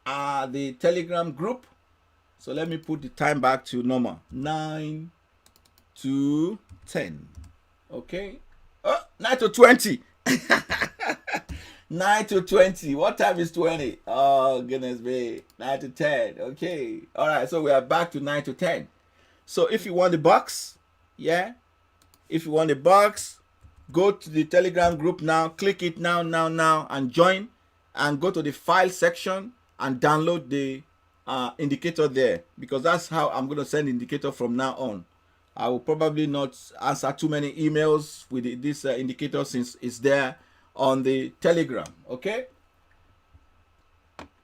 at the Telegram group. So let me put the time back to normal, 9 to 10. Okay, 9 to 20. 9 to 20. What time is 20? Oh goodness me. 9 to 10. Okay, all right, so we are back to 9 to 10. So if you want the box, yeah, if you want the box, go to the Telegram group now, click it now and join, and go to the file section and download the indicator there, because that's how I'm going to send indicator from now on. I will probably not answer too many emails with this indicator since it's there on the Telegram. Okay,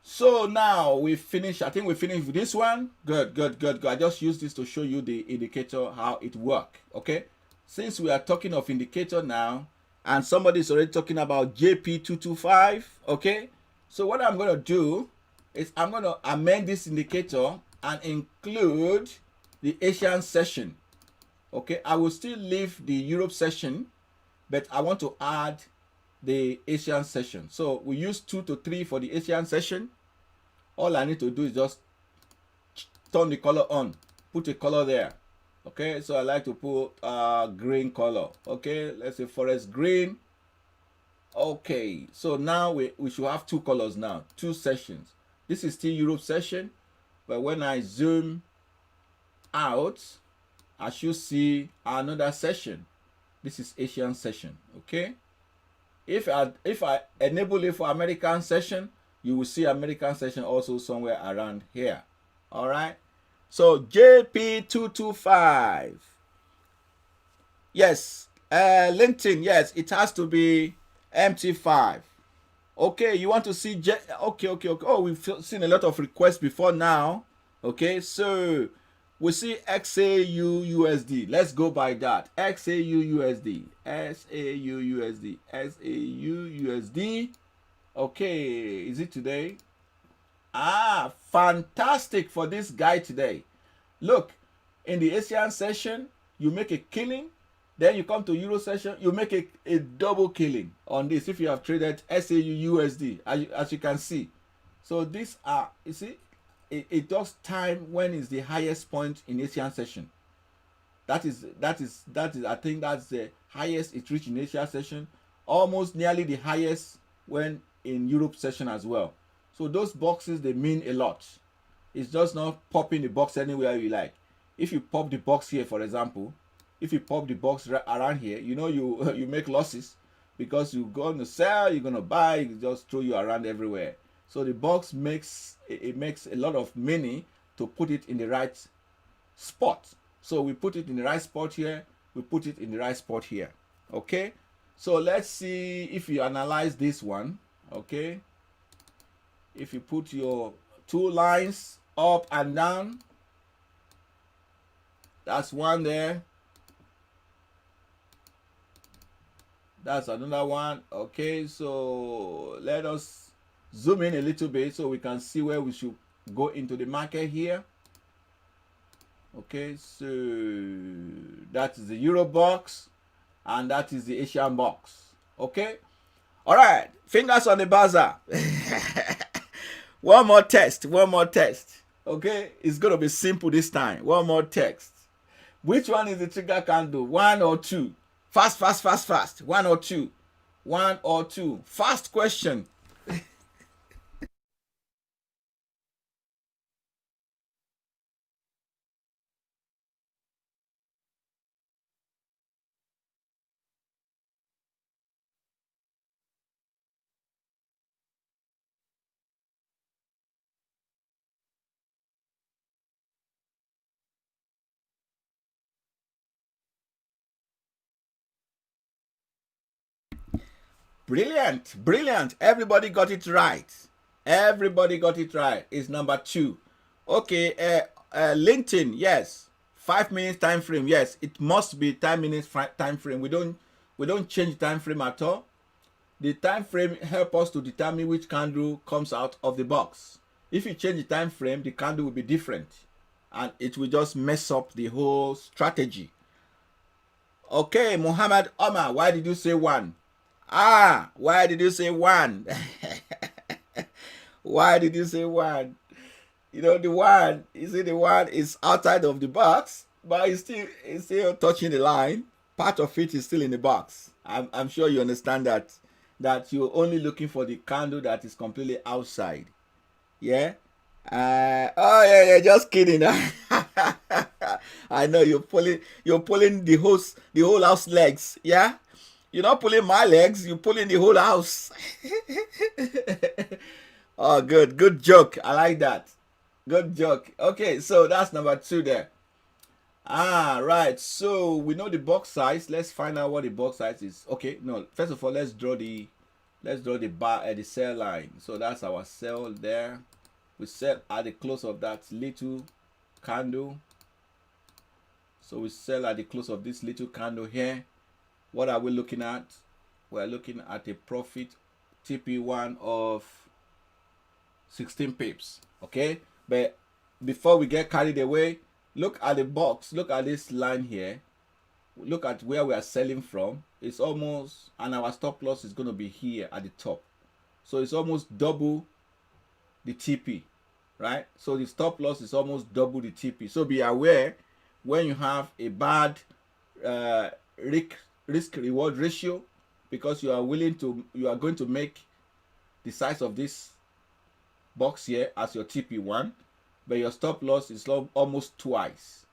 so now we finished. I think we finished with this one. Good. I just used this to show you the indicator, how it works. Okay, since we are talking of indicator now, and somebody is already talking about JP225. Okay, so what I'm going to do is I'm going to amend this indicator and include the Asian session. Okay, I will still leave the Europe session, but I want to add the Asian session. So we use 2 to 3 for the Asian session. All I need to do is just turn the color on, put a color there. Okay, so I like to put green color. Okay, let's say forest green. Okay, so now we should have 2 colors now, 2 sessions. This is still Europe session, but when I zoom out, I should see another session. This is Asian session. Okay, if I enable it for American session, you will see American session also somewhere around here. All right, so JP225. Yes, LinkedIn. Yes, it has to be MT5. Okay, you want to see okay. Oh, we've seen a lot of requests before now. Okay, so we see XAU USD. Let's go by that. XAU USD. SAU USD. Okay, is it today? Fantastic for this guy today. Look, in the Asian session, you make a killing. Then you come to Euro session, you make a double killing on this if you have traded SAU USD, as you can see. So these are, you see, it does time when is the highest point in Asian session. That is I think that's the highest it reached in Asia session, almost nearly the highest when in Europe session as well. So those boxes, they mean a lot. It's just not popping the box anywhere you like. If you pop the box here, for example, if you pop the box around here, you know you make losses because you're going to sell, you're going to buy, it just throw you around everywhere. So the box makes a lot of money to put it in the right spot. So we put it in the right spot here, we put it in the right spot here. Okay, so let's see if you analyze this one. Okay, if you put your two lines up and down, that's one there, that's another one. Okay, so let us zoom in a little bit so we can see where we should go into the market here. Okay, so that is the Euro box and that is the Asian box. Okay, all right, fingers on the buzzer. One more test. Okay, it's gonna be simple this time. One more test. Which one is the trigger candle? One or two? Fast. One or two? One or two? Fast question. Brilliant. Everybody got it right. It's number two. Okay, LinkedIn, yes. 5 minutes time frame, yes. It must be 10 minutes time frame. We don't change time frame at all. The time frame help us to determine which candle comes out of the box. If you change the time frame, the candle will be different, and it will just mess up the whole strategy. Okay, Muhammad Omar, why did you say one? Why did you say one? Why did you say one? You know, the one, you see, the one is outside of the box, but it's still touching the line. Part of it is still in the box. I'm sure you understand that you're only looking for the candle that is completely outside. Yeah. Oh yeah, just kidding. I know you're pulling the whole house legs. Yeah. You're not pulling my legs, you're pulling the whole house. Oh, good joke. I like that. Good joke. Okay, so that's number two there. Right. So we know the box size. Let's find out what the box size is. Okay, no. First of all, let's draw the bar the sell line. So that's our sell there. We sell at the close of that little candle. So we sell at the close of this little candle here. What are we looking at? We're looking at a profit TP1 of 16 pips. Okay, but before we get carried away, look at the box, look at this line here, look at where we are selling from. It's almost, and our stop loss is going to be here at the top, so it's almost double the TP, right? So the stop loss is almost double the TP. So be aware when you have a bad risk reward ratio, because you are going to make the size of this box here as your TP1, but your stop loss is almost twice.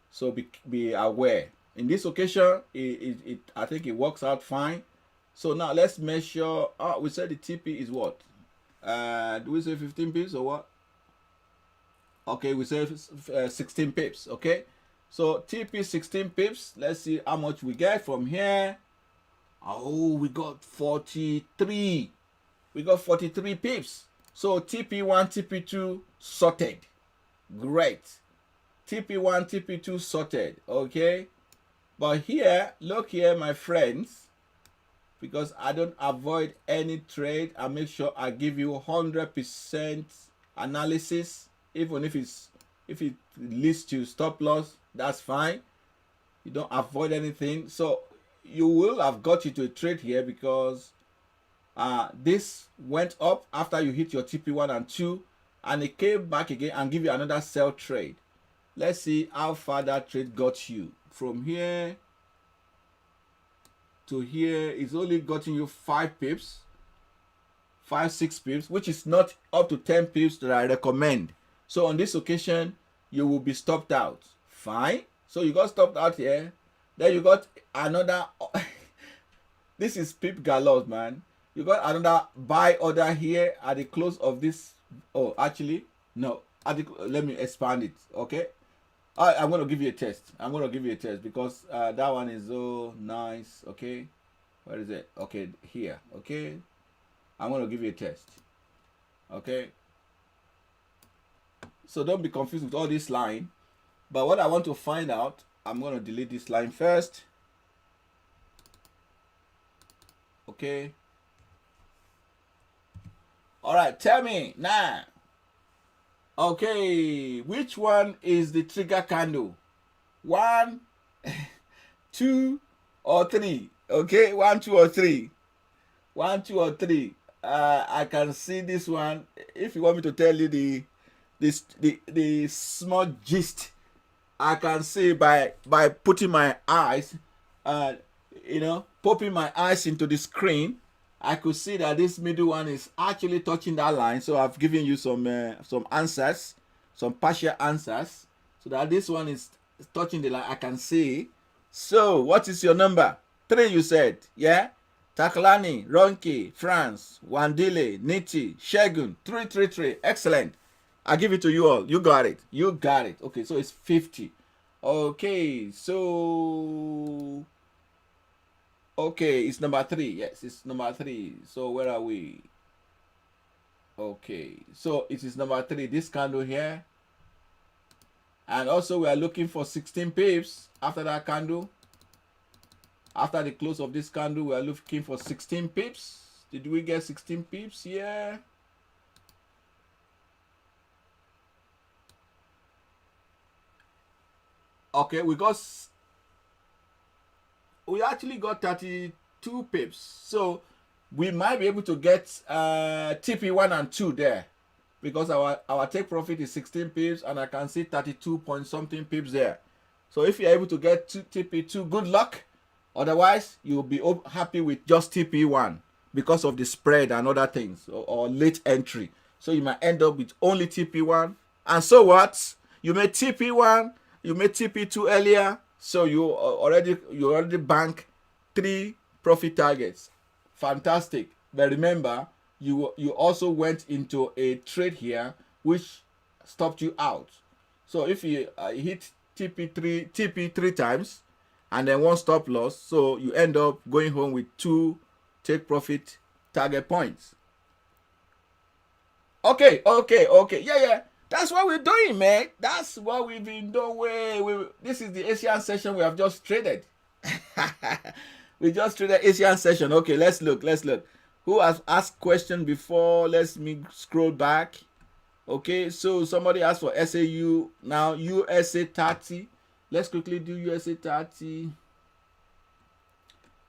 So be aware. In this occasion, I think it works out fine. So now let's measure. We said the TP is what? Do we say 15 pips or what? Okay, we say 16 pips. Okay, so TP 16 pips. Let's see how much we get from here. Oh, we got 43. We got 43 pips. So TP1, TP2 sorted. Great. TP1, TP2 sorted. Okay. But here, look here, my friends, because I don't avoid any trade, I make sure I give you 100% analysis. Even if it leads to stop loss, that's fine. You don't avoid anything. So you will have got you to a trade here, because this went up after you hit your TP1 and 2. and it came back again and give you another sell trade. Let's see how far that trade got you. From here to here, it's only gotten you 5 pips, 6 pips, which is not up to 10 pips that I recommend. So on this occasion, you will be stopped out. Fine. So you got stopped out here. Then you got another. This is pip galore, man. You got another buy order here at the close of this. Oh, actually, no. Let me expand it. Okay. I'm going to give you a test. I'm going to give you a test because that one is so nice. Okay. Where is it? Okay. Here. Okay. I'm going to give you a test. Okay. So don't be confused with all this line. But what I want to find out, I'm going to delete this line first. Okay. All right. Tell me now. Okay. Which one is the trigger candle? 1, 2, or 3? Okay. 1, 2, or 3. 1, 2, or 3. I can see this one. If you want me to tell you the small gist, I can see by putting my eyes, popping my eyes into the screen. I could see that this middle one is actually touching that line. So I've given you some answers, some partial answers, so that this one is touching the line. I can see. So what is your number? 3, you said, yeah? Taklani, Ronki, France, Wandile, Niti, Shegun, 333. Excellent. I give it to you all. You got it. You got it. Okay, so it's 50. Okay, so okay, it's number 3. Yes, it's number 3. So where are we? Okay, so it is number 3. This candle here, and also we are looking for 16 pips after that candle. After the close of this candle, we are looking for 16 pips. Did we get 16 pips? Yeah. Okay, we actually got 32 pips. So we might be able to get TP1 and 2 there, because our take profit is 16 pips and I can see 32 point something pips there. So if you're able to get TP2, good luck. Otherwise, you'll be happy with just TP1 because of the spread and other things, or late entry. So you might end up with only TP1. And so what? You made TP1, you made TP2 earlier, so you already bank 3 profit targets. Fantastic. But remember, you also went into a trade here which stopped you out. So if you hit TP 3 times and then 1 stop loss, so you end up going home with 2 take profit target points. Okay. Yeah. That's what we're doing, man. That's what we've been doing. This is the Asian session we have just traded. We just traded Asian session. Okay, let's look. Who has asked question before? Let me scroll back. Okay, so somebody asked for SAU. Now USA 30. Let's quickly do USA 30.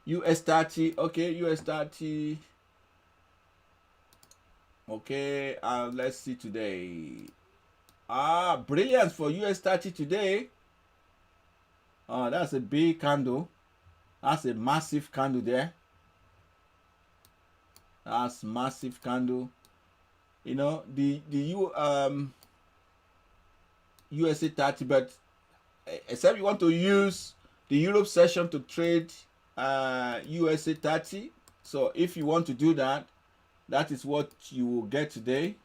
US 30. Okay, US 30. Okay, let's see today. Brilliant for US 30 today. That's a big candle. That's a massive candle there. That's massive candle. You know, the USA 30, but except you want to use the Europe session to trade USA 30. So if you want to do that, that is what you will get today.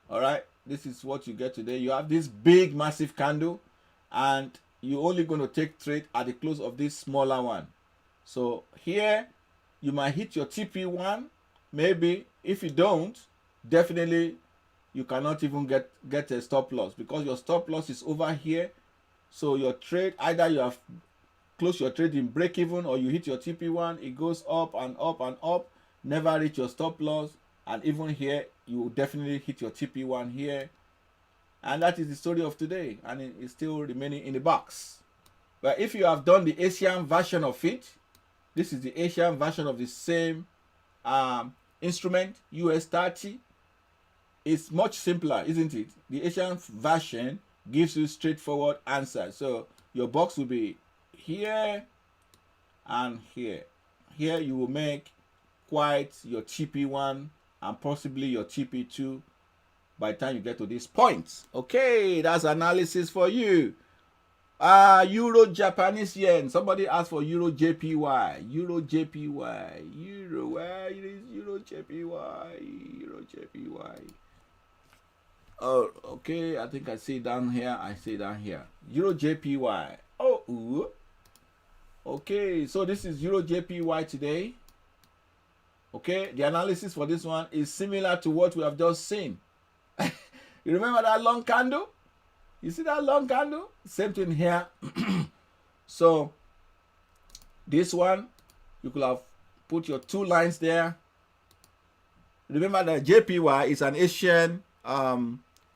All right, this is what you get today. You have this big massive candle, and you're only going to take trade at the close of this smaller one. So here you might hit your TP1. Maybe if you don't, definitely you cannot even get a stop loss, because your stop loss is over here. So your trade, either you have closed your trade in break even, or you hit your TP1, it goes up and up and up, never reach your stop loss. And even here you will definitely hit your TP1 here. And that is the story of today, and it is still remaining in the box. But if you have done the Asian version of it, this is the Asian version of the same instrument, US 30. It's much simpler, isn't it? The Asian version gives you straightforward answer. So your box will be here and here. Here you will make quite your TP1 and possibly your TP2 by the time you get to this point. Okay, that's analysis for you. Euro Japanese yen. Somebody asked for Euro JPY. Euro JPY. Euro. Where is Euro JPY? Euro JPY. Oh, okay. I think I see down here. I see down here. Euro JPY. Oh, ooh. Okay. So this is Euro JPY today. Okay. The analysis for this one is similar to what we have just seen. You remember that long candle? You see that long candle? Same thing here. So this one, you could have put your 2 lines there. Remember that JPY is an Asian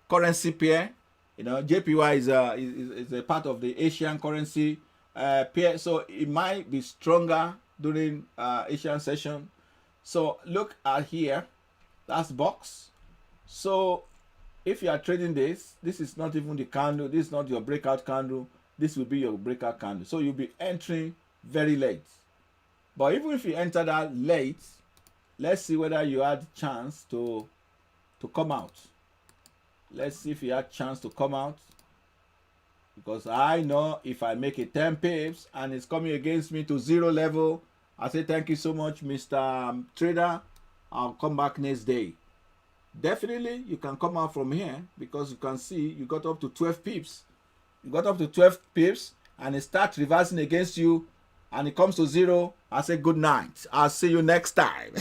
currency pair. You know, JPY is a part of the Asian currency pair, so it might be stronger during Asian session. So look at here, that's box. So if you are trading this is not even the candle, this is not your breakout candle, this will be your breakout candle. So you'll be entering very late. But even if you enter that late, let's see whether you had chance to come out. Let's see if you had chance to come out. Because I know if I make it 10 pips and it's coming against me to 0 level, I say thank you so much, Mr. Trader. I'll come back next day. Definitely you can come out from here because you can see you got up to 12 pips. You got up to 12 pips and it starts reversing against you and it comes to 0. I say good night. I'll see you next time.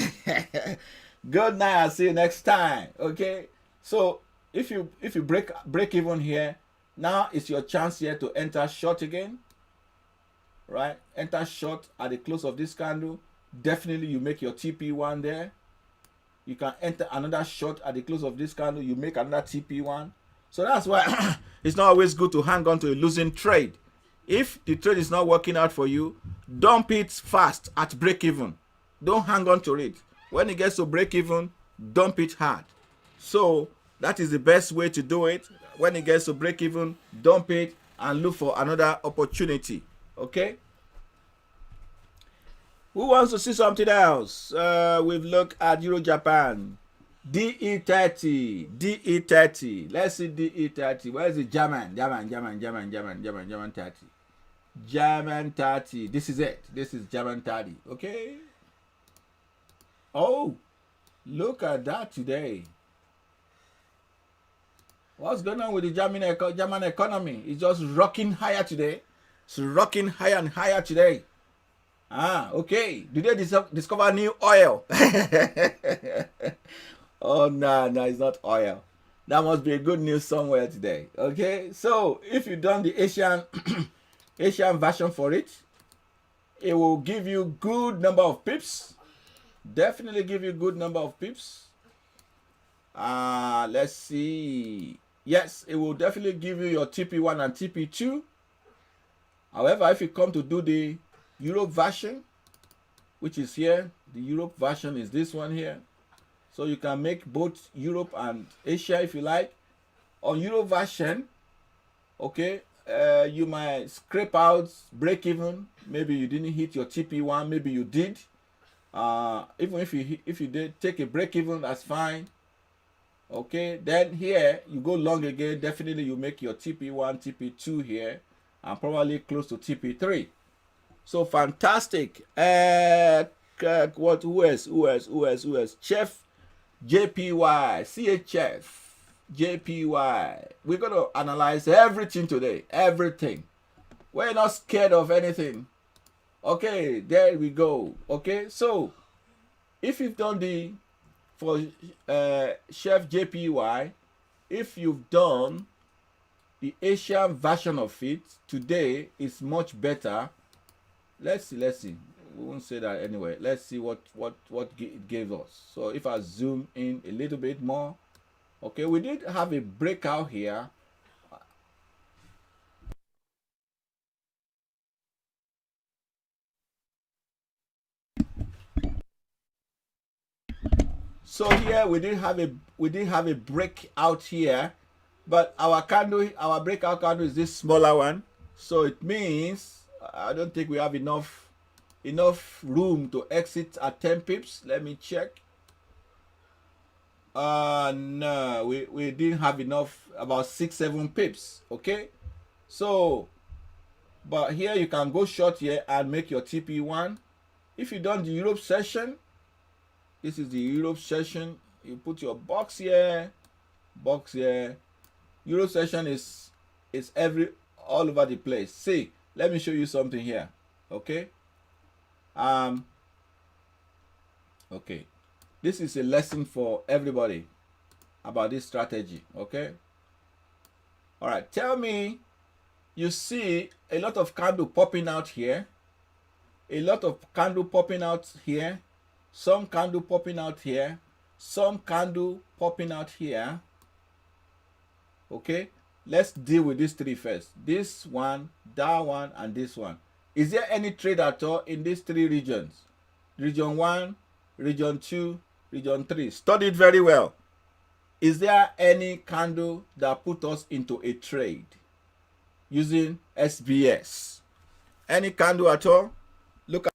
Good night. I'll see you next time. Okay. So if you break even here, now it's your chance here to enter short again. Right? Enter short at the close of this candle. Definitely you make your TP1 there. You can enter another short at the close of this candle. You make another TP1. So that's why it's not always good to hang on to a losing trade. If the trade is not working out for you, dump it fast at break even. Don't hang on to it. When it gets to break even, dump it hard. So that is the best way to do it. When it gets to break even, dump it and look for another opportunity. Okay? Who wants to see something else? We've looked at Euro Japan. DE30. DE30. Let's see DE30. Where is the German? German 30. German 30. This is it. This is German 30. Okay. Oh, look at that today. What's going on with the German economy? It's just rocking higher today. It's rocking higher and higher today. Okay. Did they discover new oil? Oh, no, it's not oil. That must be a good news somewhere today. Okay. So if you've done the Asian Asian version for it, it will give you good number of pips. Definitely give you good number of pips. Let's see. Yes, it will definitely give you your TP1 and TP2. However, if you come to do the Europe version, which is here, the Europe version is this one here. So you can make both Europe and Asia if you like. On Europe version, okay, you might scrape out break even. Maybe you didn't hit your TP1, maybe you did. Even if you did take a break even, that's fine. Okay, then here you go long again. Definitely you make your TP1, TP2 here, and probably close to TP3. So fantastic. Who else? Chef JPY, CHF, JPY. We're going to analyze everything today. Everything. We're not scared of anything. Okay, there we go. Okay, so if you've done the for Chef JPY, if you've done the Asian version of it, today is much better. Let's see. We won't say that anyway. Let's see what it gave us. So if I zoom in a little bit more, okay, we did have a breakout here. So here we did have a breakout here, but our candle, our breakout candle is this smaller one. So it means I don't think we have enough room to exit at 10 pips. Let me check. No, we didn't have enough, about 6-7 pips. Okay, so but here you can go short here and make your TP1. If you done the Europe session, this is the Europe session. You put your box here, box here. Euro session is every all over the place. See, let me show you something here. Okay. Um. Okay. This is a lesson for everybody about this strategy. Okay. All right. Tell me, you see a lot of candle popping out here, a lot of candle popping out here, some candle popping out here, some candle popping out here. Okay, let's deal with these three first. This one, that one, and this one. Is there any trade at all in these three regions? Region 1, region 2, region 3. Study it very well. Is there any candle that put us into a trade using SBS? Any candle at all? Look at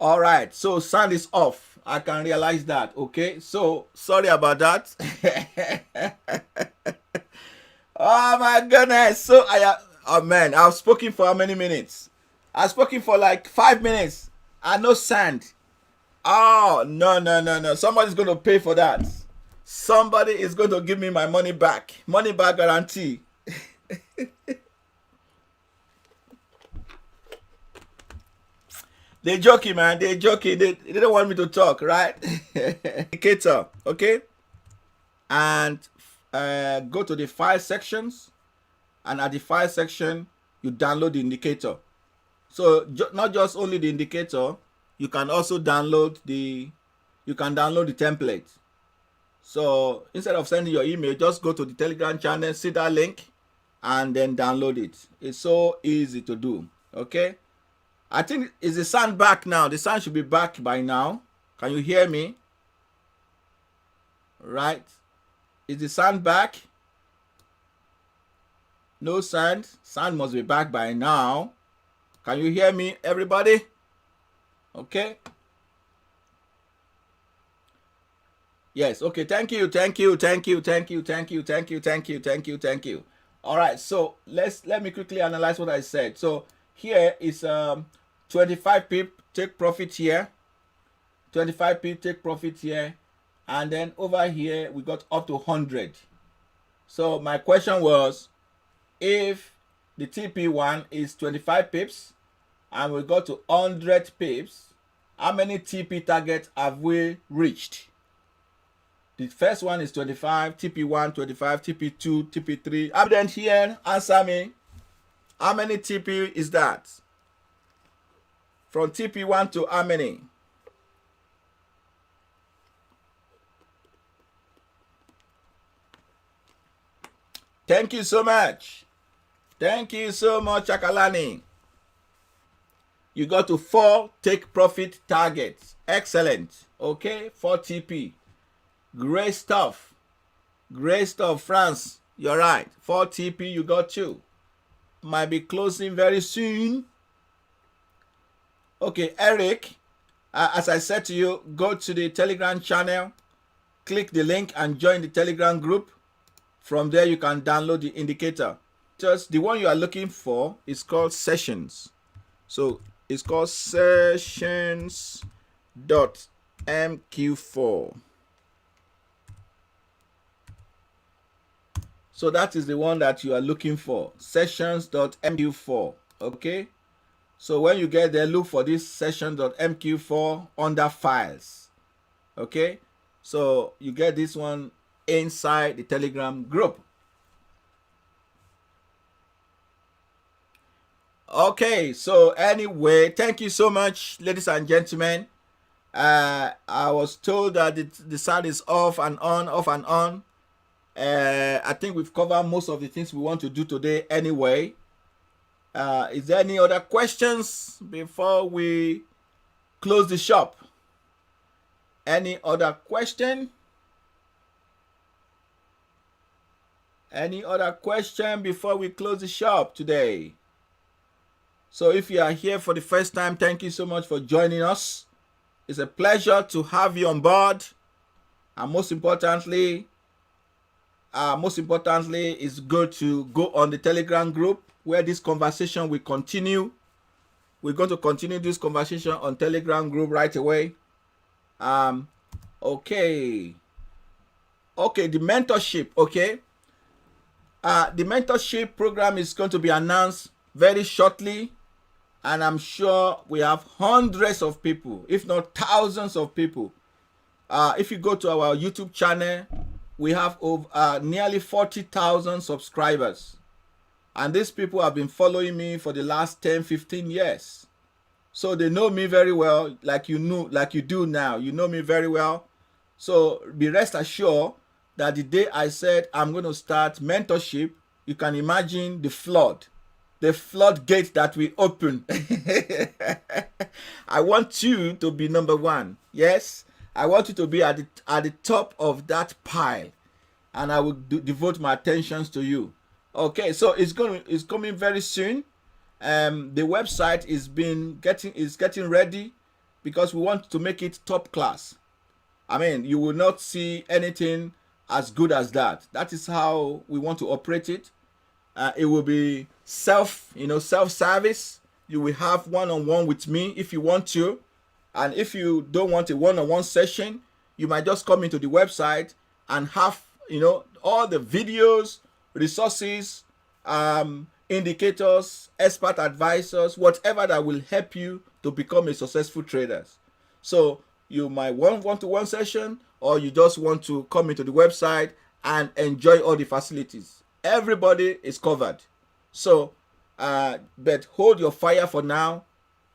All right, so sound is off. I can realize that. Okay, so sorry about that. Oh my goodness. So oh man, I've spoken for how many minutes? I've spoken for like 5 minutes. I no sand. Oh no no no no! Somebody's going to pay for that. Somebody is going to give me my money back. Money back guarantee. They're joking, man. They're joking. They don't want me to talk, right? Indicator, okay? And go to the file sections. And at the file section, you download the indicator. So not just only the indicator, you can also download the template. So instead of sending your email, just go to the Telegram channel, see that link, and then download it. It's so easy to do. Okay. I think is the sound back now. The sound should be back by now. Can you hear me? Right. Is the sound back? No sound. Sound must be back by now. Can you hear me, everybody? Okay. Yes. Okay. Thank you. Thank you. Thank you. Thank you. Thank you. Thank you. Thank you. Thank you. Thank you. All right. So let me quickly analyze what I said. So here is 25 pip take profit here. 25 pip take profit here. And then over here we got up to 100. So my question was, if the TP1 is 25 pips and we got to 100 pips, how many TP targets have we reached? The first one is 25, TP1, 25, TP2, TP3. Abdent here, answer me. How many TP is that? From TP1 to how many? Thank you so much. Thank you so much, Akalani. You got to 4 take profit targets. Excellent. Okay, 4 TP. Great stuff. Great stuff, France. You're right. 4 TP, you got 2. Might be closing very soon. Okay, Eric, as I said to you, go to the Telegram channel, click the link and join the Telegram group. From there, you can download the indicator. Just the one you are looking for is called Sessions. So it's called Sessions.mq4. So that is the one that you are looking for, Sessions.mq4. Okay. So when you get there, look for this Sessions.mq4 under Files. Okay. So you get this one inside the Telegram group. Okay, so anyway, thank you so much, ladies and gentlemen. I was told that the sound is off and on, off and on. I think we've covered most of the things we want to do today anyway. Is there any other questions before we close the shop? Any other question? Any other question before we close the shop today? So if you are here for the first time, thank you so much for joining us. It's a pleasure to have you on board. And most importantly, it's good to go on the Telegram group where this conversation will continue. We're going to continue this conversation on Telegram group right away. Okay, the mentorship, okay. The mentorship program is going to be announced very shortly, and I'm sure we have hundreds of people, if not thousands of people. If you go to our YouTube channel, we have over nearly 40,000 subscribers, and these people have been following me for the last 10-15 years. So they know me very well, like you do now. You know me very well. So be rest assured that the day I said I'm going to start mentorship, you can imagine the floodgate that we open. I want you to be number one. Yes, I want you to be at the top of that pile, and I will devote my attentions to you. Okay, so it's coming very soon. The website is getting ready. because we want to make it top class. I mean, you will not see anything as good as that. That is how we want to operate it. It will be self-service. You will have one-on-one with me if you want to. And if you don't want a one-on-one session, you might just come into the website and have, all the videos, resources, indicators, expert advisors, whatever that will help you to become a successful trader. So you might want one-to-one session, or you just want to come into the website and enjoy all the facilities. Everybody is covered. So, but hold your fire for now.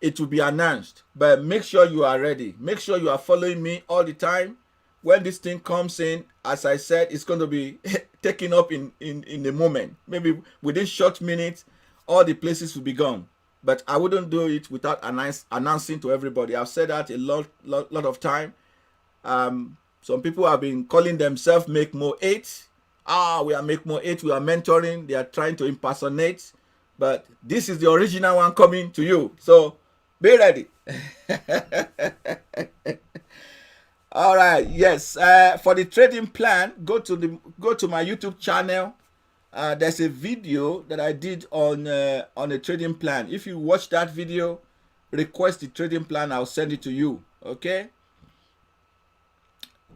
It will be announced, but make sure you are ready. Make sure you are following me all the time. When this thing comes in, as I said, it's going to be taken up in a moment. Maybe within short minutes, all the places will be gone. But I wouldn't do it without announcing to everybody. I've said that a lot of time. Some people have been calling themselves Make More 8. We are Make More 8. We are mentoring. They are trying to impersonate. But this is the original one coming to you. So be ready. All right. Yes. For the trading plan, go to my YouTube channel. There's a video that I did on a trading plan. If you watch that video, request the trading plan. I'll send it to you. Okay.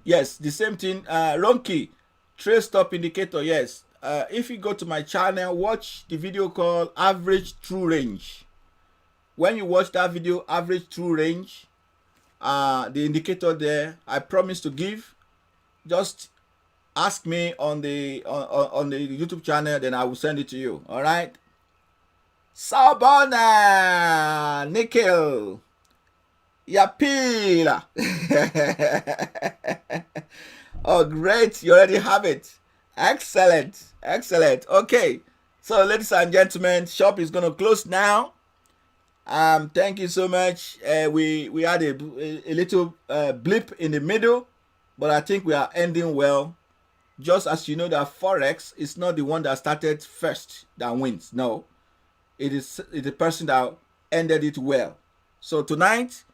Yes. The same thing. Ronki, trade stop indicator. Yes. If you go to my channel, watch the video called Average True Range. When you watch that video, Average True Range, the indicator there, I promise to give. Just ask me on the YouTube channel, then I will send it to you. All right. Sabona Nickel Yapila. Oh, great. You already have it. Excellent. Okay. So, ladies and gentlemen, shop is going to close now. Thank you so much. We had a little blip in the middle, but I think we are ending well. Just as you know that Forex is not the one that started first that wins. No, it's the person that ended it well. So tonight,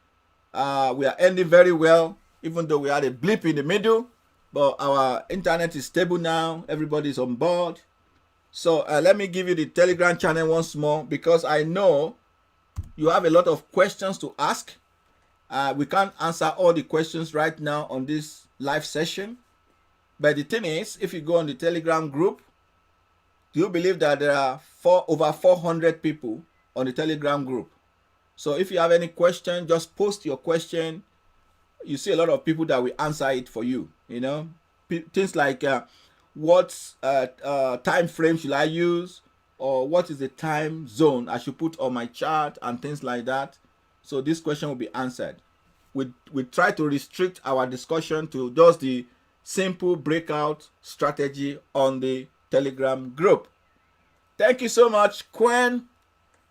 we are ending very well, even though we had a blip in the middle, but our internet is stable now. Everybody is on board. So let me give you the Telegram channel once more, because I know you have a lot of questions to ask. We can't answer all the questions right now on this live session. But the thing is, if you go on the Telegram group, do you believe that there are over 400 people on the Telegram group? So if you have any question, just post your question. You see a lot of people that will answer it for you. Things like what time frame should I use, or what is the time zone I should put on my chart, and things like that. So this question will be answered. We try to restrict our discussion to just the simple breakout strategy on the Telegram group. Thank you so much, Quen.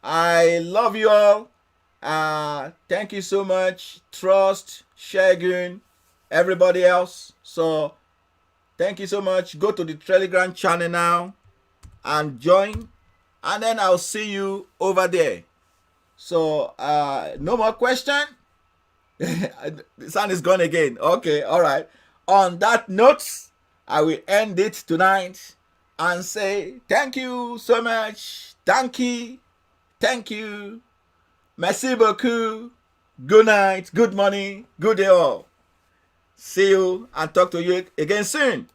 I love you all. Thank you so much, Trust, Shagun, everybody else. So thank you so much. Go to the Telegram channel now and join, and then I'll see you over there. So no more question. The sun is gone again. Okay, all right. On that note, I will end it tonight and say thank you so much. Thank you. Merci beaucoup. Good night, good morning, good day all. See you and talk to you again soon.